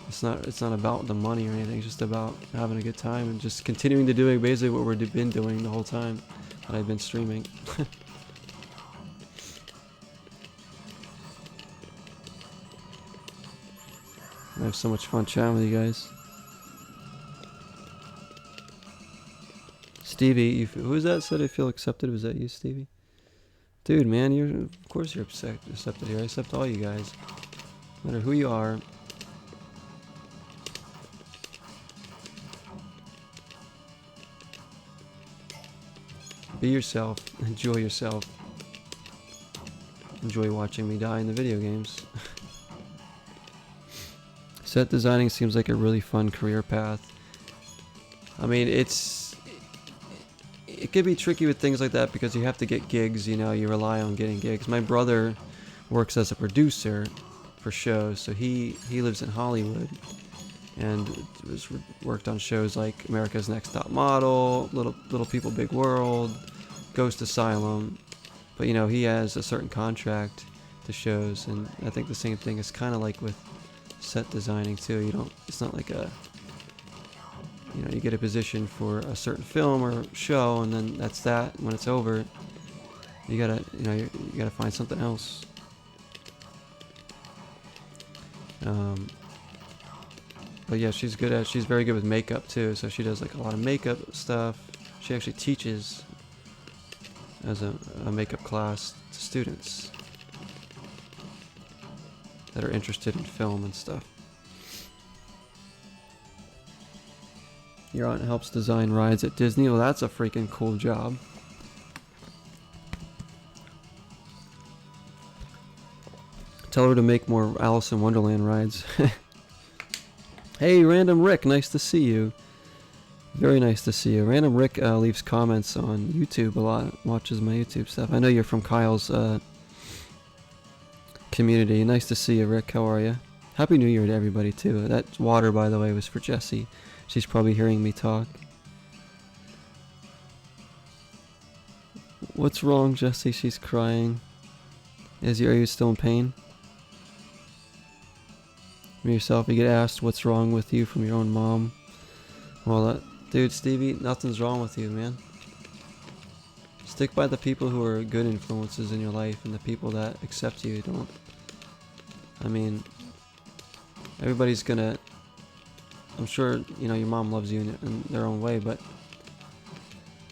it's not about the money or anything. It's just about having a good time and just continuing to doing basically what we've been doing the whole time that I've been streaming. I have so much fun chatting with you guys. Stevie, who's that said I feel accepted? Was that you, Stevie? Dude, man, of course you're accepted here. I accept all you guys, no matter who you are. Be yourself. Enjoy yourself. Enjoy watching me die in the video games. Set designing seems like a really fun career path. I mean, it could be tricky with things like that because you have to get gigs, you know, you rely on getting gigs. My brother works as a producer for shows, so he lives in Hollywood and worked on shows like America's Next Top Model, Little People Big World, Ghost Asylum. But, you know, he has a certain contract to shows, and I think the same thing is kind of like with set designing too. It's not like you get a position for a certain film or show, and then that's that. When it's over, you gotta find something else. But yeah, she's very good with makeup too, so she does like a lot of makeup stuff. She actually teaches as a makeup class to students that are interested in film and stuff. Your aunt helps design rides at Disney. Well, that's a freaking cool job. Tell her to make more Alice in Wonderland rides. Hey, Random Rick, nice to see you. Very nice to see you. Random Rick leaves comments on YouTube a lot, watches my YouTube stuff. I know you're from Kyle's community. Nice to see you, Rick. How are you? Happy New Year to everybody, too. That water, by the way, was for Jessie. She's probably hearing me talk. What's wrong, Jessie? She's crying. Are you still in pain? Yourself, you get asked what's wrong with you from your own mom. Well, dude, Stevie, nothing's wrong with you, man. Stick by the people who are good influences in your life and the people that accept you. Don't. I mean, everybody's gonna I'm sure, you know, your mom loves you in their own way, but,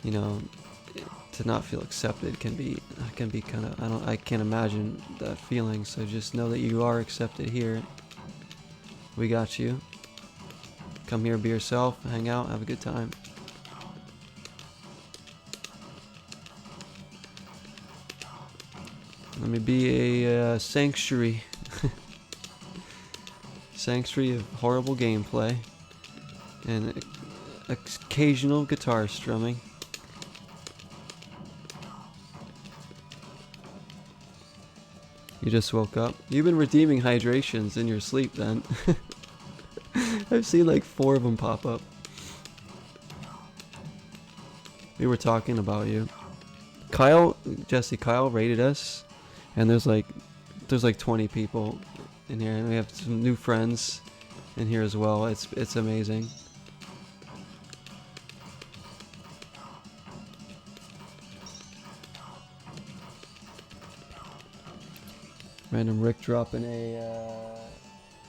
you know, to not feel accepted can be kind of, I can't imagine that feeling. So just know that you are accepted here. We got you. Come here, be yourself, hang out, have a good time. Let me be a sanctuary. Sanctuary of horrible gameplay and occasional guitar strumming. You just woke up. You've been redeeming hydrations in your sleep then. I've seen like 4 of them pop up. We were talking about you. Kyle rated us, and there's like 20 people in here, and we have some new friends in here as well. It's amazing. Random Rick dropping a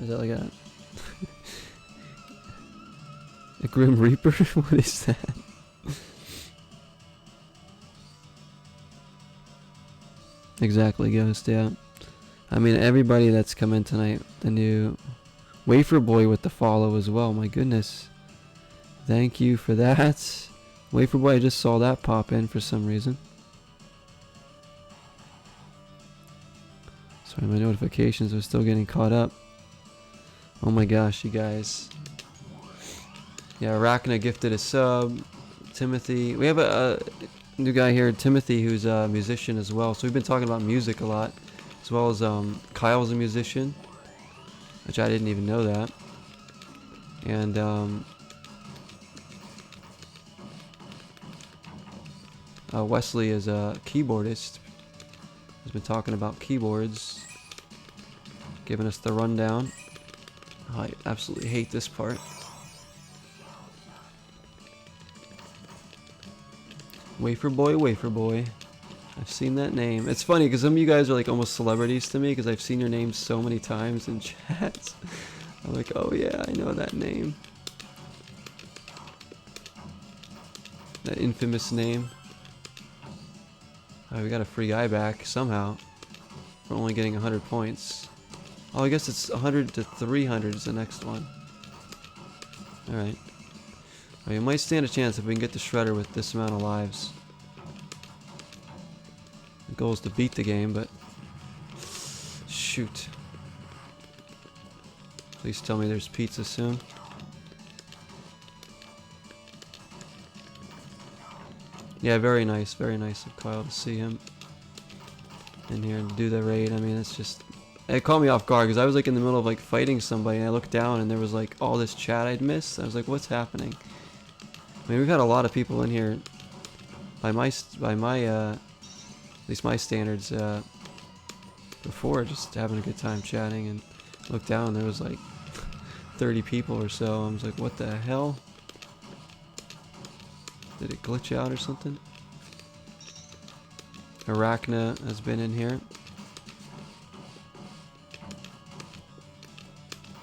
is that like a a Grim Reaper? What is that? Exactly, Ghost, yeah. I mean, everybody that's come in tonight, the new Wafer Boy with the follow as well, my goodness. Thank you for that. Wafer Boy, I just saw that pop in for some reason. Sorry, my notifications are still getting caught up. Oh my gosh, you guys. Yeah, Arachna gifted a sub. Timothy. We have a new guy here, Timothy, who's a musician as well. So we've been talking about music a lot. As well as Kyle's a musician, which I didn't even know that. And Wesley is a keyboardist. He's been talking about keyboards, giving us the rundown. I absolutely hate this part. Wafer Boy, Wafer Boy. I've seen that name. It's funny because some of you guys are like almost celebrities to me because I've seen your name so many times in chats. I'm like, oh yeah, I know that name. That infamous name. Oh, we got a free guy back somehow. We're only getting 100 points. Oh, I guess it's 100 to 300 is the next one. Alright. We might stand a chance if we can get the Shredder with this amount of lives. The goal is to beat the game, but... Shoot. Please tell me there's pizza soon. Yeah, very nice of Kyle to see him in here and do the raid. I mean, it's just... It caught me off guard because I was like in the middle of like fighting somebody and I looked down and there was like all this chat I'd missed. I was like, what's happening? I mean, we've had a lot of people in here by my at least my standards before, just having a good time chatting, and looked down and there was like 30 people or so. I was like, what the hell? Did it glitch out or something? Arachna has been in here.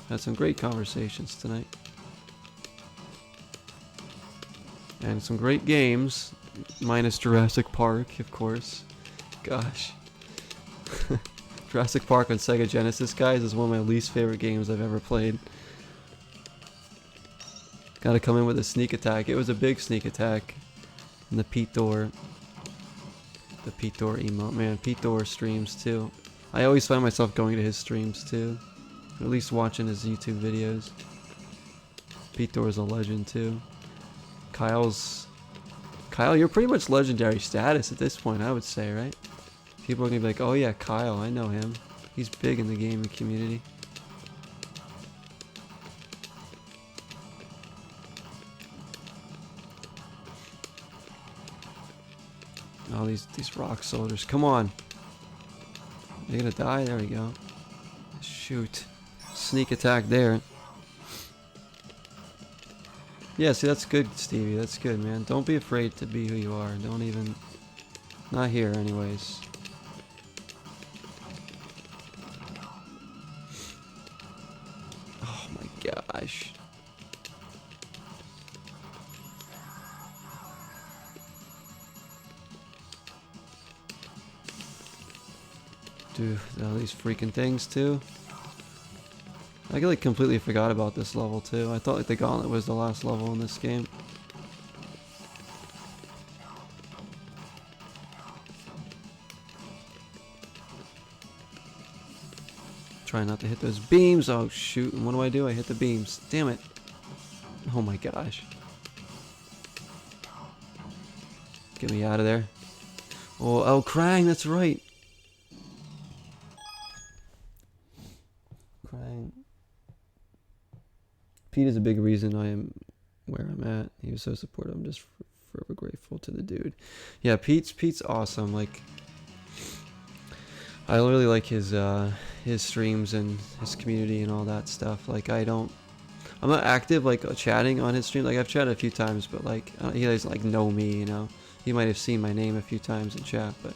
Had some great conversations tonight. And some great games. Minus Jurassic Park, of course. Gosh. Jurassic Park on Sega Genesis, guys, is one of my least favorite games I've ever played. Gotta come in with a sneak attack. It was a big sneak attack. And the Pete Door. The Pete Door emote. Man, Pete Door streams too. I always find myself going to his streams too. Or at least watching his YouTube videos. Pete Door is a legend too. Kyle, you're pretty much legendary status at this point, I would say, right? People are gonna be like, oh yeah, Kyle, I know him. He's big in the gaming community. Oh, these rock soldiers, come on. They're gonna die, there we go. Shoot. Sneak attack there. Yeah, see, that's good, Stevie. That's good, man. Don't be afraid to be who you are. Don't even... Not here, anyways. Oh my gosh. do all these freaking things too. I like completely forgot about this level too. I thought like the Gauntlet was the last level in this game. Try not to hit those beams. Oh shoot, and what do? I hit the beams. Damn it. Oh my gosh. Get me out of there. Oh, Krang, that's right. Krang. Pete is a big reason I am where I'm at. He was so supportive. I'm just forever grateful to the dude. Yeah, Pete's awesome. Like, I really like his streams and his community and all that stuff. Like, I'm not active like chatting on his stream. Like, I've chatted a few times, but like he doesn't like know me, you know. He might have seen my name a few times in chat, but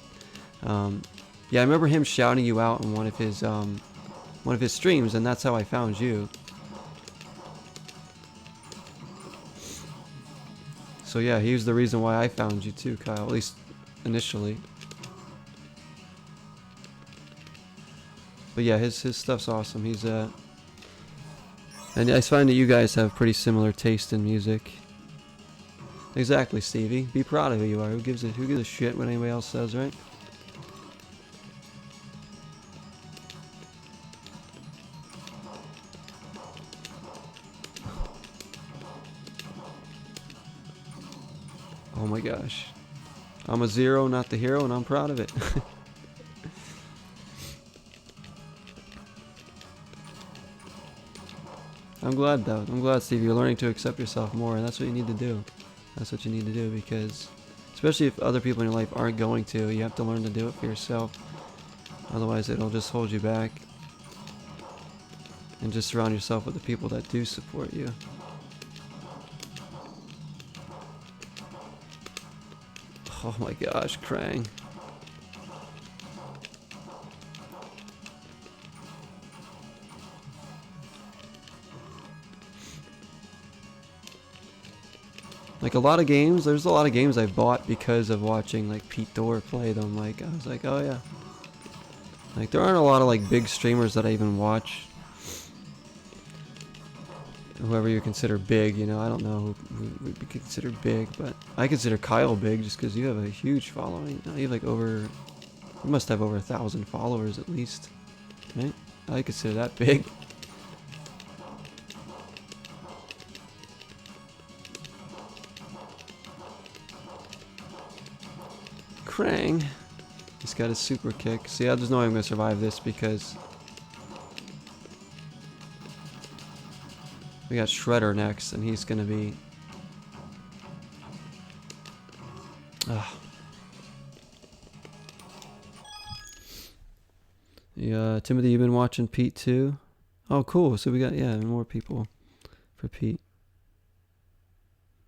yeah, I remember him shouting you out in one of his streams, and that's how I found you. So yeah, he was the reason why I found you too, Kyle, at least initially. But yeah, his stuff's awesome. He's and I find that you guys have pretty similar taste in music. Exactly, Stevie. Be proud of who you are. Who gives a shit what anybody else says, right? Oh my gosh. I'm a zero, not the hero, and I'm proud of it. I'm glad though. I'm glad, Steve, you're learning to accept yourself more, and that's what you need to do. That's what you need to do, because especially if other people in your life aren't going to, you have to learn to do it for yourself. Otherwise, it'll just hold you back. And just surround yourself with the people that do support you. Oh my gosh, Krang. Like a lot of games, there's a lot of games I bought because of watching like Pete Dorr play them. Like I was like, oh yeah. Like there aren't a lot of like big streamers that I even watch. Whoever you consider big, you know, I don't know who would be considered big, but I consider Kyle big just because you have a huge following. You have like you must have over 1,000 followers at least, right? I consider that big. Krang. He's got his super kick. See, I just know I'm going to survive this because we got Shredder next, and he's going to be... Yeah, Timothy, you've been watching Pete too? Oh, cool. So we got, yeah, more people for Pete.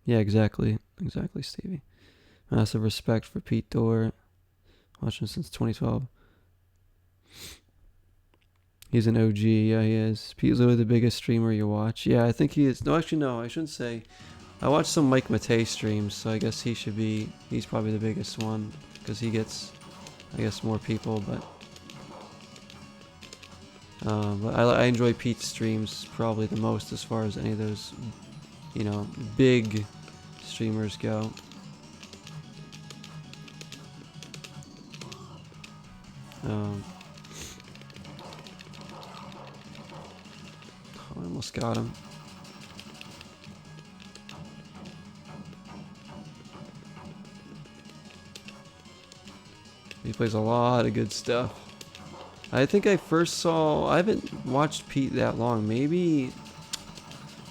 Yeah, exactly. Exactly, Stevie. Massive respect for Pete Dorr. Watching him since 2012. He's an OG. Yeah, he is. Pete's literally the biggest streamer you watch. Yeah, I think he is. No, actually, no. I shouldn't say. I watch some Mike Matei streams, so I guess he should be. He's probably the biggest one because he gets, I guess, more people. But I enjoy Pete's streams probably the most as far as any of those, you know, big streamers go. Oh, I almost got him. He plays a lot of good stuff. I think I haven't watched Pete that long. Maybe,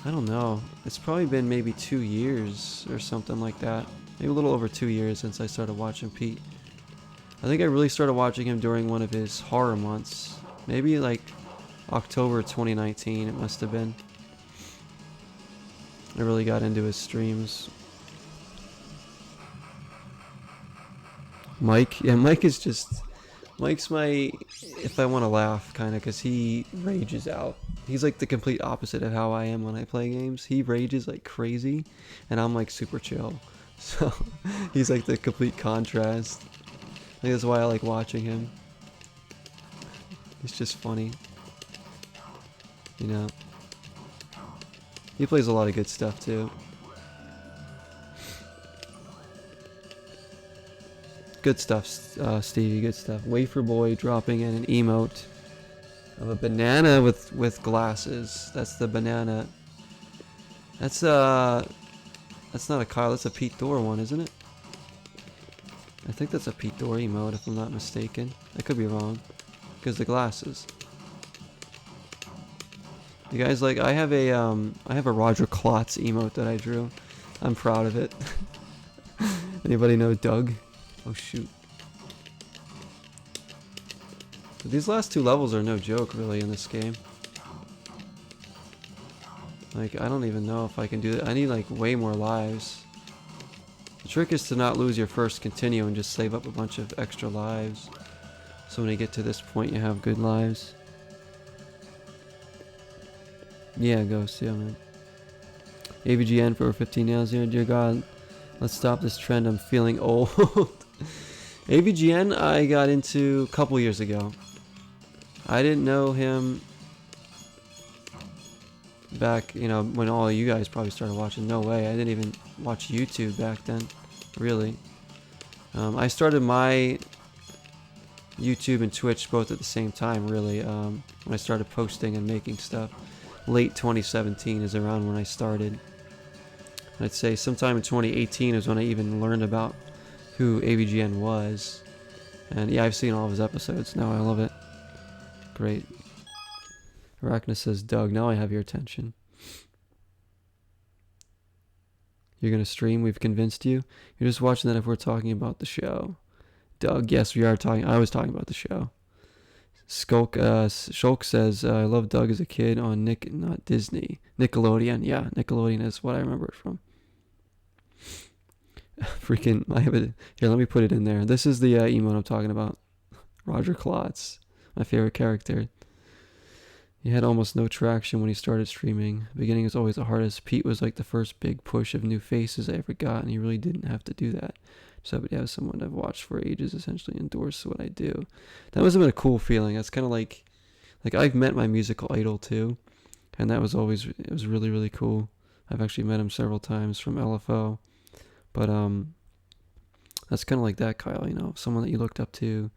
I don't know. It's probably been maybe 2 years or something like that. Maybe a little over 2 years since I started watching Pete. I think I really started watching him during one of his horror months. Maybe like October 2019 it must have been. I really got into his streams. Mike? Yeah, Mike's my, if I want to laugh, kind of, because he rages out. He's like the complete opposite of how I am when I play games. He rages like crazy, and I'm like super chill. So, he's like the complete contrast. I think that's why I like watching him. He's just funny. You know. He plays a lot of good stuff too. Good stuff, Stevie. Good stuff. Wafer Boy dropping in an emote of a banana with glasses. That's the banana. That's not a Kyle. That's a Pete Thor one, isn't it? I think that's a Pete Thor emote, if I'm not mistaken. I could be wrong, because the glasses. You guys, like, I have a Roger Klotz emote that I drew. I'm proud of it. Anybody know Doug? Oh shoot. But these last 2 levels are no joke, really, in this game. Like, I don't even know if I can do that. I need, like, way more lives. The trick is to not lose your first continue and just save up a bunch of extra lives. So when you get to this point, you have good lives. Yeah, Ghost, yeah, man. AVGN for 15 nails here. Dear God, let's stop this trend. I'm feeling old. AVGN, I got into a couple years ago. I didn't know him back, you know, when all of you guys probably started watching. No way. I didn't even watch YouTube back then, really. I started my YouTube and Twitch both at the same time, really, when I started posting and making stuff. Late 2017 is around when I started. I'd say sometime in 2018 is when I even learned about who AVGN was. And yeah, I've seen all of his episodes now. I love it. Great. Arachna says, Doug, now I have your attention. You're going to stream? We've convinced you? You're just watching that if we're talking about the show. Doug, yes, we are talking. I was talking about the show. Shulk says, I love Doug as a kid on not Disney. Nickelodeon. Yeah, Nickelodeon is what I remember it from. Freaking, I have it. Here, let me put it in there. This is the emote I'm talking about. Roger Klotz, my favorite character. He had almost no traction when he started streaming. The beginning is always the hardest. Pete was like the first big push of new faces I ever got, and he really didn't have to do that. So I have someone I've watched for ages essentially endorse what I do. That must have been a cool feeling. That's kind of like I've met my musical idol too, and that was always, it was really, really cool. I've actually met him several times from LFO, but that's kind of like that, Kyle, you know, someone that you looked up to,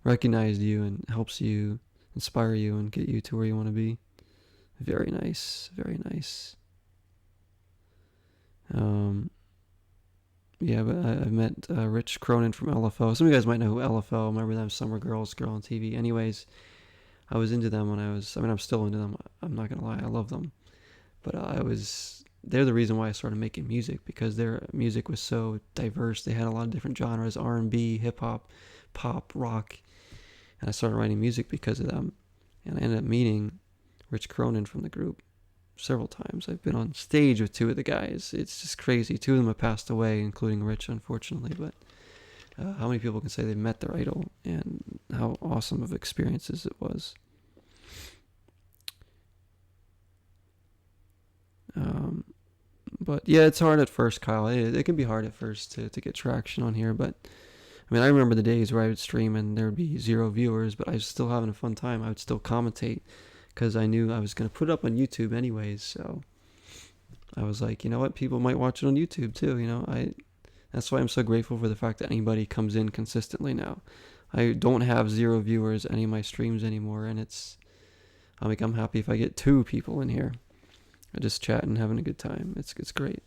recognized you, and helps you, inspire you, and get you to where you want to be. Very nice, very nice. Yeah, but I've met Rich Cronin from LFO. Some of you guys might know who LFO. Remember them, Summer Girls, Girl on TV. Anyways, I was into them when I'm still into them. I'm not going to lie, I love them. But they're the reason why I started making music, because their music was so diverse. They had a lot of different genres, R&B, hip-hop, pop, rock. And I started writing music because of them. And I ended up meeting Rich Cronin from the group several times. I've been on stage with 2 of the guys. It's just crazy. 2 of them have passed away, including Rich, unfortunately. But how many people can say they met their idol, and how awesome of experiences it was. But yeah, it's hard at first, Kyle. It can be hard at first to get traction on here. But I mean, I remember the days where I would stream and there would be 0 viewers, but I was still having a fun time. I would still commentate because I knew I was going to put it up on YouTube anyways. So I was like, you know what? People might watch it on YouTube too. You know, that's why I'm so grateful for the fact that anybody comes in consistently now. I don't have 0 viewers any of my streams anymore, and I'm happy if I get 2 people in here. Just chatting, having a good time. It's great.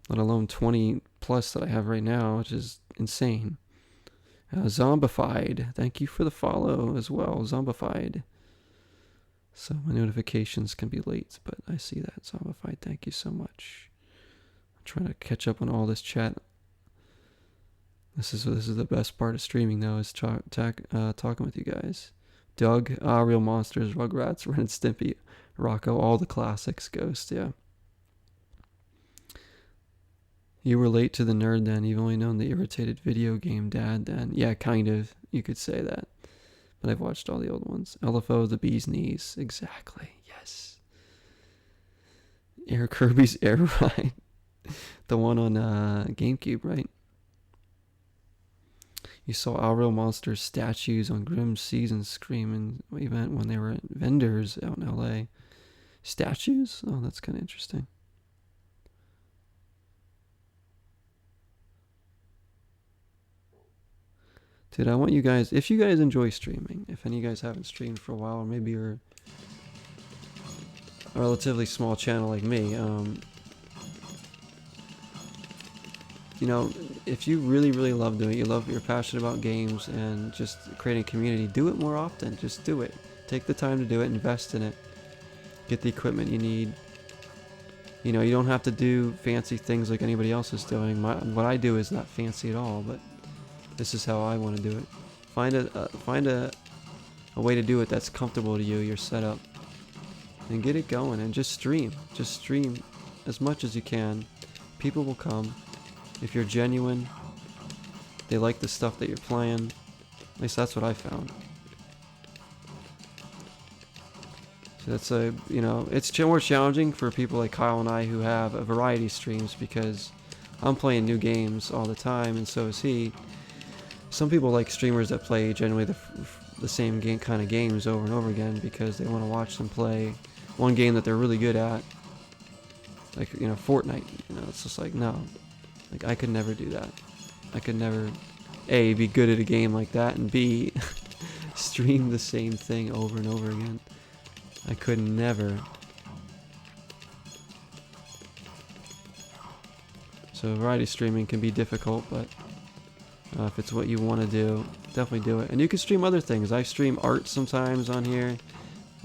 Let alone 20 plus that I have right now, which is insane. Zombified, thank you for the follow as well, Zombified. So my notifications can be late, but I see that. Zombified, thank you so much. I'm trying to catch up on all this chat. This is the best part of streaming though, is talking with you guys. Doug, Real Monsters, Rugrats, Ren and Stimpy, Rocco, all the classics, Ghost, yeah. You were late to the nerd then. You've only known the irritated video game dad then. Yeah, kind of. You could say that. But I've watched all the old ones. LFO, The Bee's Knees. Exactly. Yes. Kirby's Air Ride. The one on GameCube, right? You saw Our Real Monsters statues on Grimm Season Screaming event when they were vendors out in LA. Statues? Oh, that's kind of interesting. Dude, I want you guys, if you guys enjoy streaming, if any of you guys haven't streamed for a while, or maybe you're a relatively small channel like me, you know, if you really love doing it, you're passionate about games and just creating a community, do it more often. Just do it. Take the time to do it, invest in it, get the equipment you need. You know, you don't have to do fancy things like anybody else is doing. What I do is not fancy at all, but this is how I want to do it. Find a way to do it that's comfortable to you, your setup, and get it going. And just stream as much as you can. People will come if you're genuine. They like the stuff that you're playing. At least that's what I found. So that's it's more challenging for people like Kyle and I who have a variety of streams, because I'm playing new games all the time, and so is he. Some people like streamers that play generally the same kind of games over and over again because they want to watch them play one game that they're really good at. Like, Fortnite. It's just like, no. Like, I could never do that. I could never, A, be good at a game like that, and B, stream the same thing over and over again. I could never. So variety streaming can be difficult, but if it's what you want to do, definitely do it. And you can stream other things. I stream art sometimes on here.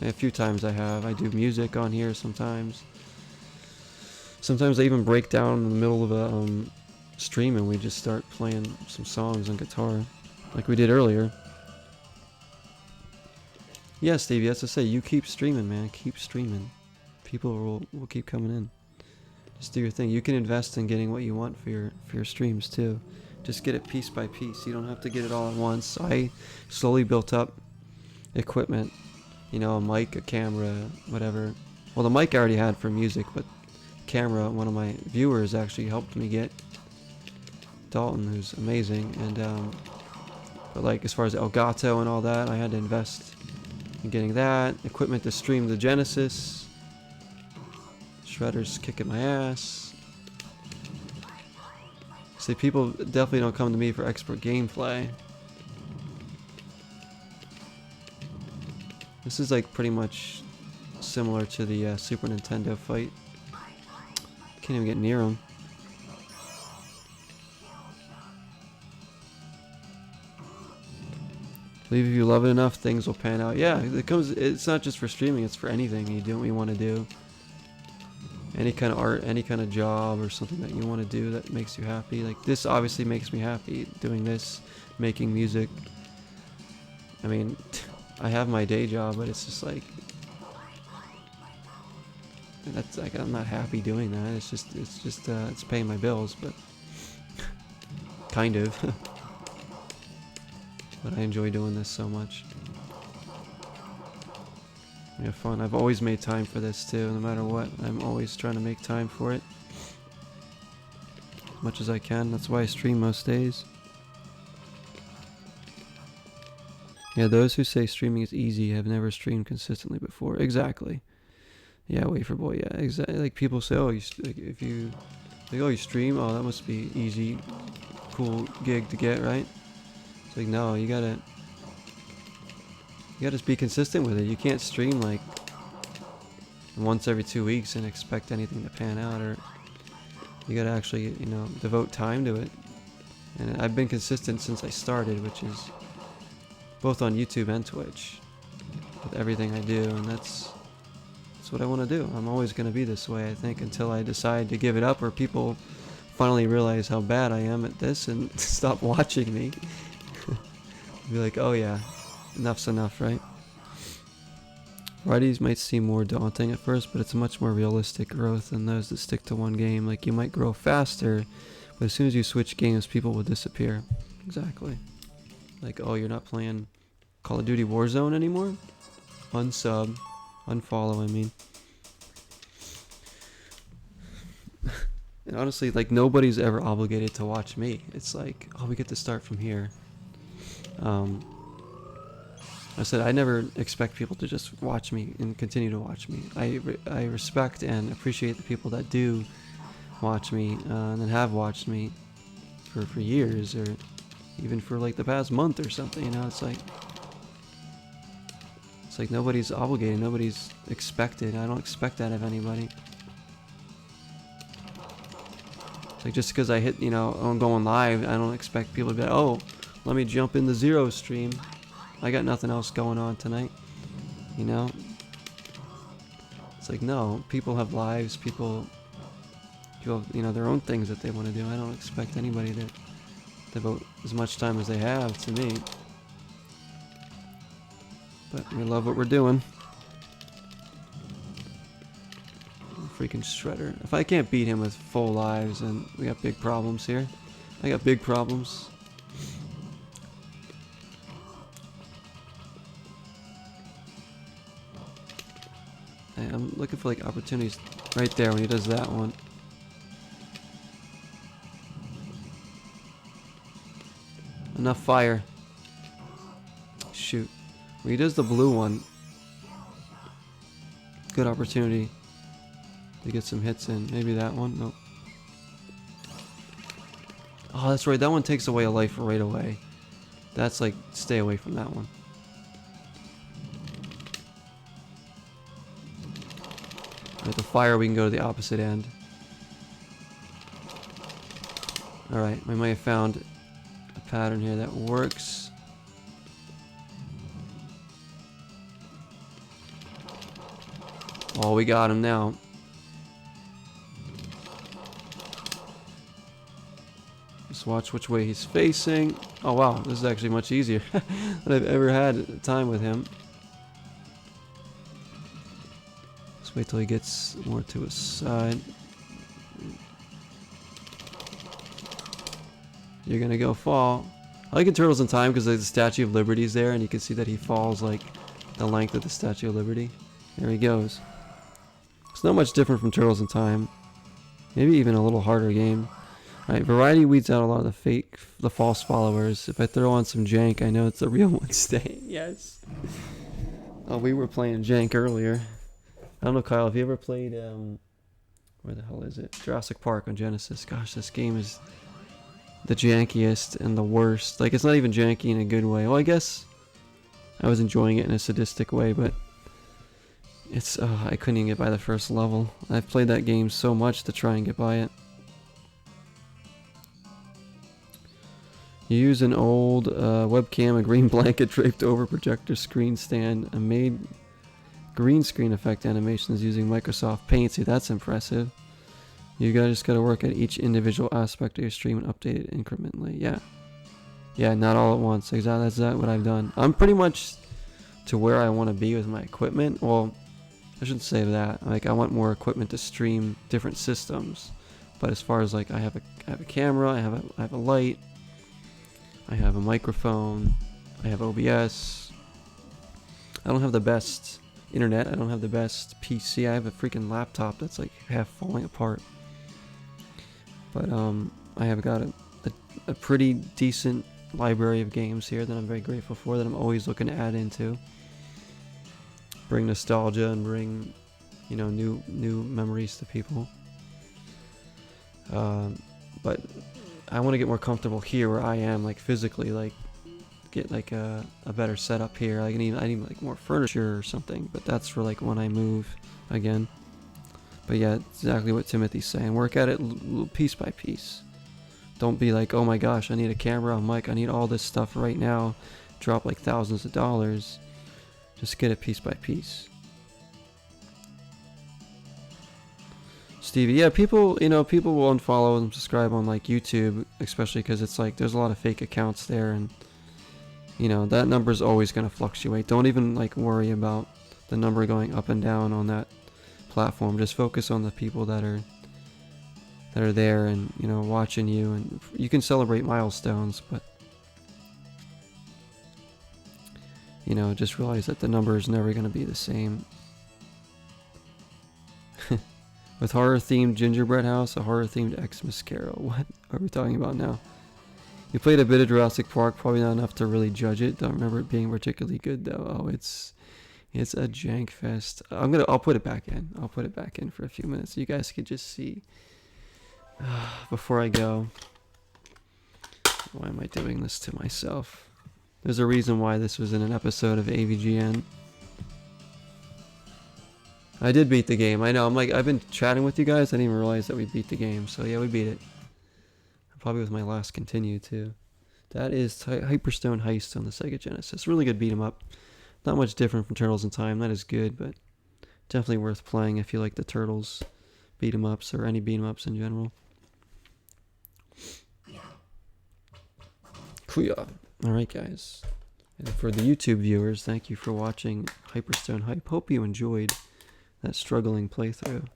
A few times I have. I do music on here sometimes. Sometimes I even break down in the middle of a stream and we just start playing some songs on guitar, like we did earlier. Yeah, Stevie, that's to say, you keep streaming, man. Keep streaming. People will keep coming in. Just do your thing. You can invest in getting what you want for your streams too. Just get it piece by piece. You don't have to get it all at once. I slowly built up equipment. A mic, a camera, whatever. Well, the mic I already had for music, but camera, one of my viewers actually helped me get. Dalton, who's amazing, and but like as far as Elgato and all that, I had to invest in getting that equipment to stream the Genesis. Shredder's kicking my ass. See, people definitely don't come to me for expert gameplay. This is like pretty much similar to the Super Nintendo fight. Can't even get near him. I believe if you love it enough, things will pan out. Yeah, it's not just for streaming, it's for anything you do what you want to do. Any kind of art, any kind of job or something that you want to do that makes you happy. Like this obviously makes me happy, doing this, making music. I mean, I have my day job, but it's just like, that's like, I'm not happy doing that. It's paying my bills, but kind of. But I enjoy doing this so much. We have fun. I've always made time for this too, no matter what. I'm always trying to make time for it as much as I can. That's why I stream most days. Yeah, those who say streaming is easy have never streamed consistently before. Exactly. Yeah, Wafer Boy. Yeah, exactly. Like people say, oh, you stream? Oh, that must be easy, cool gig to get, right? It's like, no, you gotta just be consistent with it. You can't stream like once every 2 weeks and expect anything to pan out, or you gotta actually, devote time to it. And I've been consistent since I started, which is both on YouTube and Twitch, with everything I do, and that's what I want to do. I'm always going to be this way, I think, until I decide to give it up, or people finally realize how bad I am at this and stop watching me. Be like, oh yeah, enough's enough, right? Varieties might seem more daunting at first, but it's a much more realistic growth than those that stick to one game. Like, you might grow faster, but as soon as you switch games, people will disappear. Exactly. Like, oh, you're not playing Call of Duty Warzone anymore? Unsub. Unfollow, I mean. And honestly, like, nobody's ever obligated to watch me. It's like, oh, we get to start from here. I said I never expect people to just watch me and continue to watch me. I respect and appreciate the people that do watch me and have watched me for years, or even for like the past month or something. You know, it's like nobody's obligated, nobody's expected. I don't expect that of anybody. It's like just because I hit, you know, I'm going live, I don't expect people to be like, oh, let me jump in the Zero stream. I got nothing else going on tonight, you know? It's like, no, people have lives, people have, you know, their own things that they want to do. I don't expect anybody to devote as much time as they have to me. But we love what we're doing. Freaking Shredder. If I can't beat him with full lives, then we got big problems here. I got big problems. I'm looking for like opportunities right there when he does that one. Enough fire. Shoot. When he does the blue one, good opportunity to get some hits in. Maybe that one? Nope. Oh, that's right. That one takes away a life right away. That's like, stay away from that one. With the fire, we can go to the opposite end. Alright, we might have found a pattern here that works. Oh, we got him now. Just watch which way he's facing. Oh wow, this is actually much easier than I've ever had time with him. Let's wait till he gets more to his side. You're gonna go fall. I like in Turtles in Time because the Statue of Liberty's there, and you can see that he falls like the length of the Statue of Liberty. There he goes. It's not much different from Turtles in Time. Maybe even a little harder game. Alright, variety weeds out a lot of the false followers. If I throw on some jank, I know it's the real one staying. Yes. Oh, we were playing jank earlier. I don't know, Kyle, have you ever played, where the hell is it? Jurassic Park on Genesis. Gosh, this game is the jankiest and the worst. Like, it's not even janky in a good way. Well, I guess I was enjoying it in a sadistic way, but it's, I couldn't even get by the first level. I've played that game so much to try and get by it. You use an old webcam, a green blanket draped over projector screen stand, and made green screen effect animations using Microsoft Paint. See, that's impressive. You just gotta work at each individual aspect of your stream and update it incrementally. Yeah, not all at once. Exactly, that's what I've done. I'm pretty much to where I want to be with my equipment. Well, I shouldn't say that. Like, I want more equipment to stream different systems. But as far as like, I have a camera, I have a light, I have a microphone, I have OBS. I don't have the best internet, I don't have the best PC. I have a freaking laptop that's like half falling apart. But I have got a pretty decent library of games here that I'm very grateful for, that I'm always looking to add into. Bring nostalgia and bring, you know, new memories to people. But I want to get more comfortable here where I am, like physically, like get like a better setup here. I need like more furniture or something, but that's for like when I move again. But yeah, exactly what Timothy's saying. Work at it piece by piece. Don't be like, oh my gosh, I need a camera, a mic, I need all this stuff right now. Drop like thousands of dollars. Just get it piece by piece. Stevie, yeah, people, you know, people will unfollow and subscribe on like YouTube, especially because it's like there's a lot of fake accounts there, and you know that number is always going to fluctuate. Don't even like worry about the number going up and down on that platform. Just focus on the people that are there and, you know, watching you, and you can celebrate milestones, but you know, just realize that the number is never going to be the same. With horror-themed gingerbread house, a horror-themed Xmas carol. What are we talking about now? We played a bit of Jurassic Park, probably not enough to really judge it. Don't remember it being particularly good though. Oh, it's a jank fest. I'll put it back in. I'll put it back in for a few minutes so you guys can just see. Before I go, why am I doing this to myself? There's a reason why this was in an episode of AVGN. I did beat the game. I know. I've been chatting with you guys. I didn't even realize that we beat the game. So yeah, we beat it. Probably with my last continue too. That is Hyperstone Heist on the Sega Genesis. Really good beat 'em up. Not much different from Turtles in Time. That is good, but definitely worth playing if you like the Turtles beat 'em ups or any beat 'em ups in general. Kuya. Alright guys. And for the YouTube viewers, thank you for watching Hyperstone Hype. Hope you enjoyed that struggling playthrough.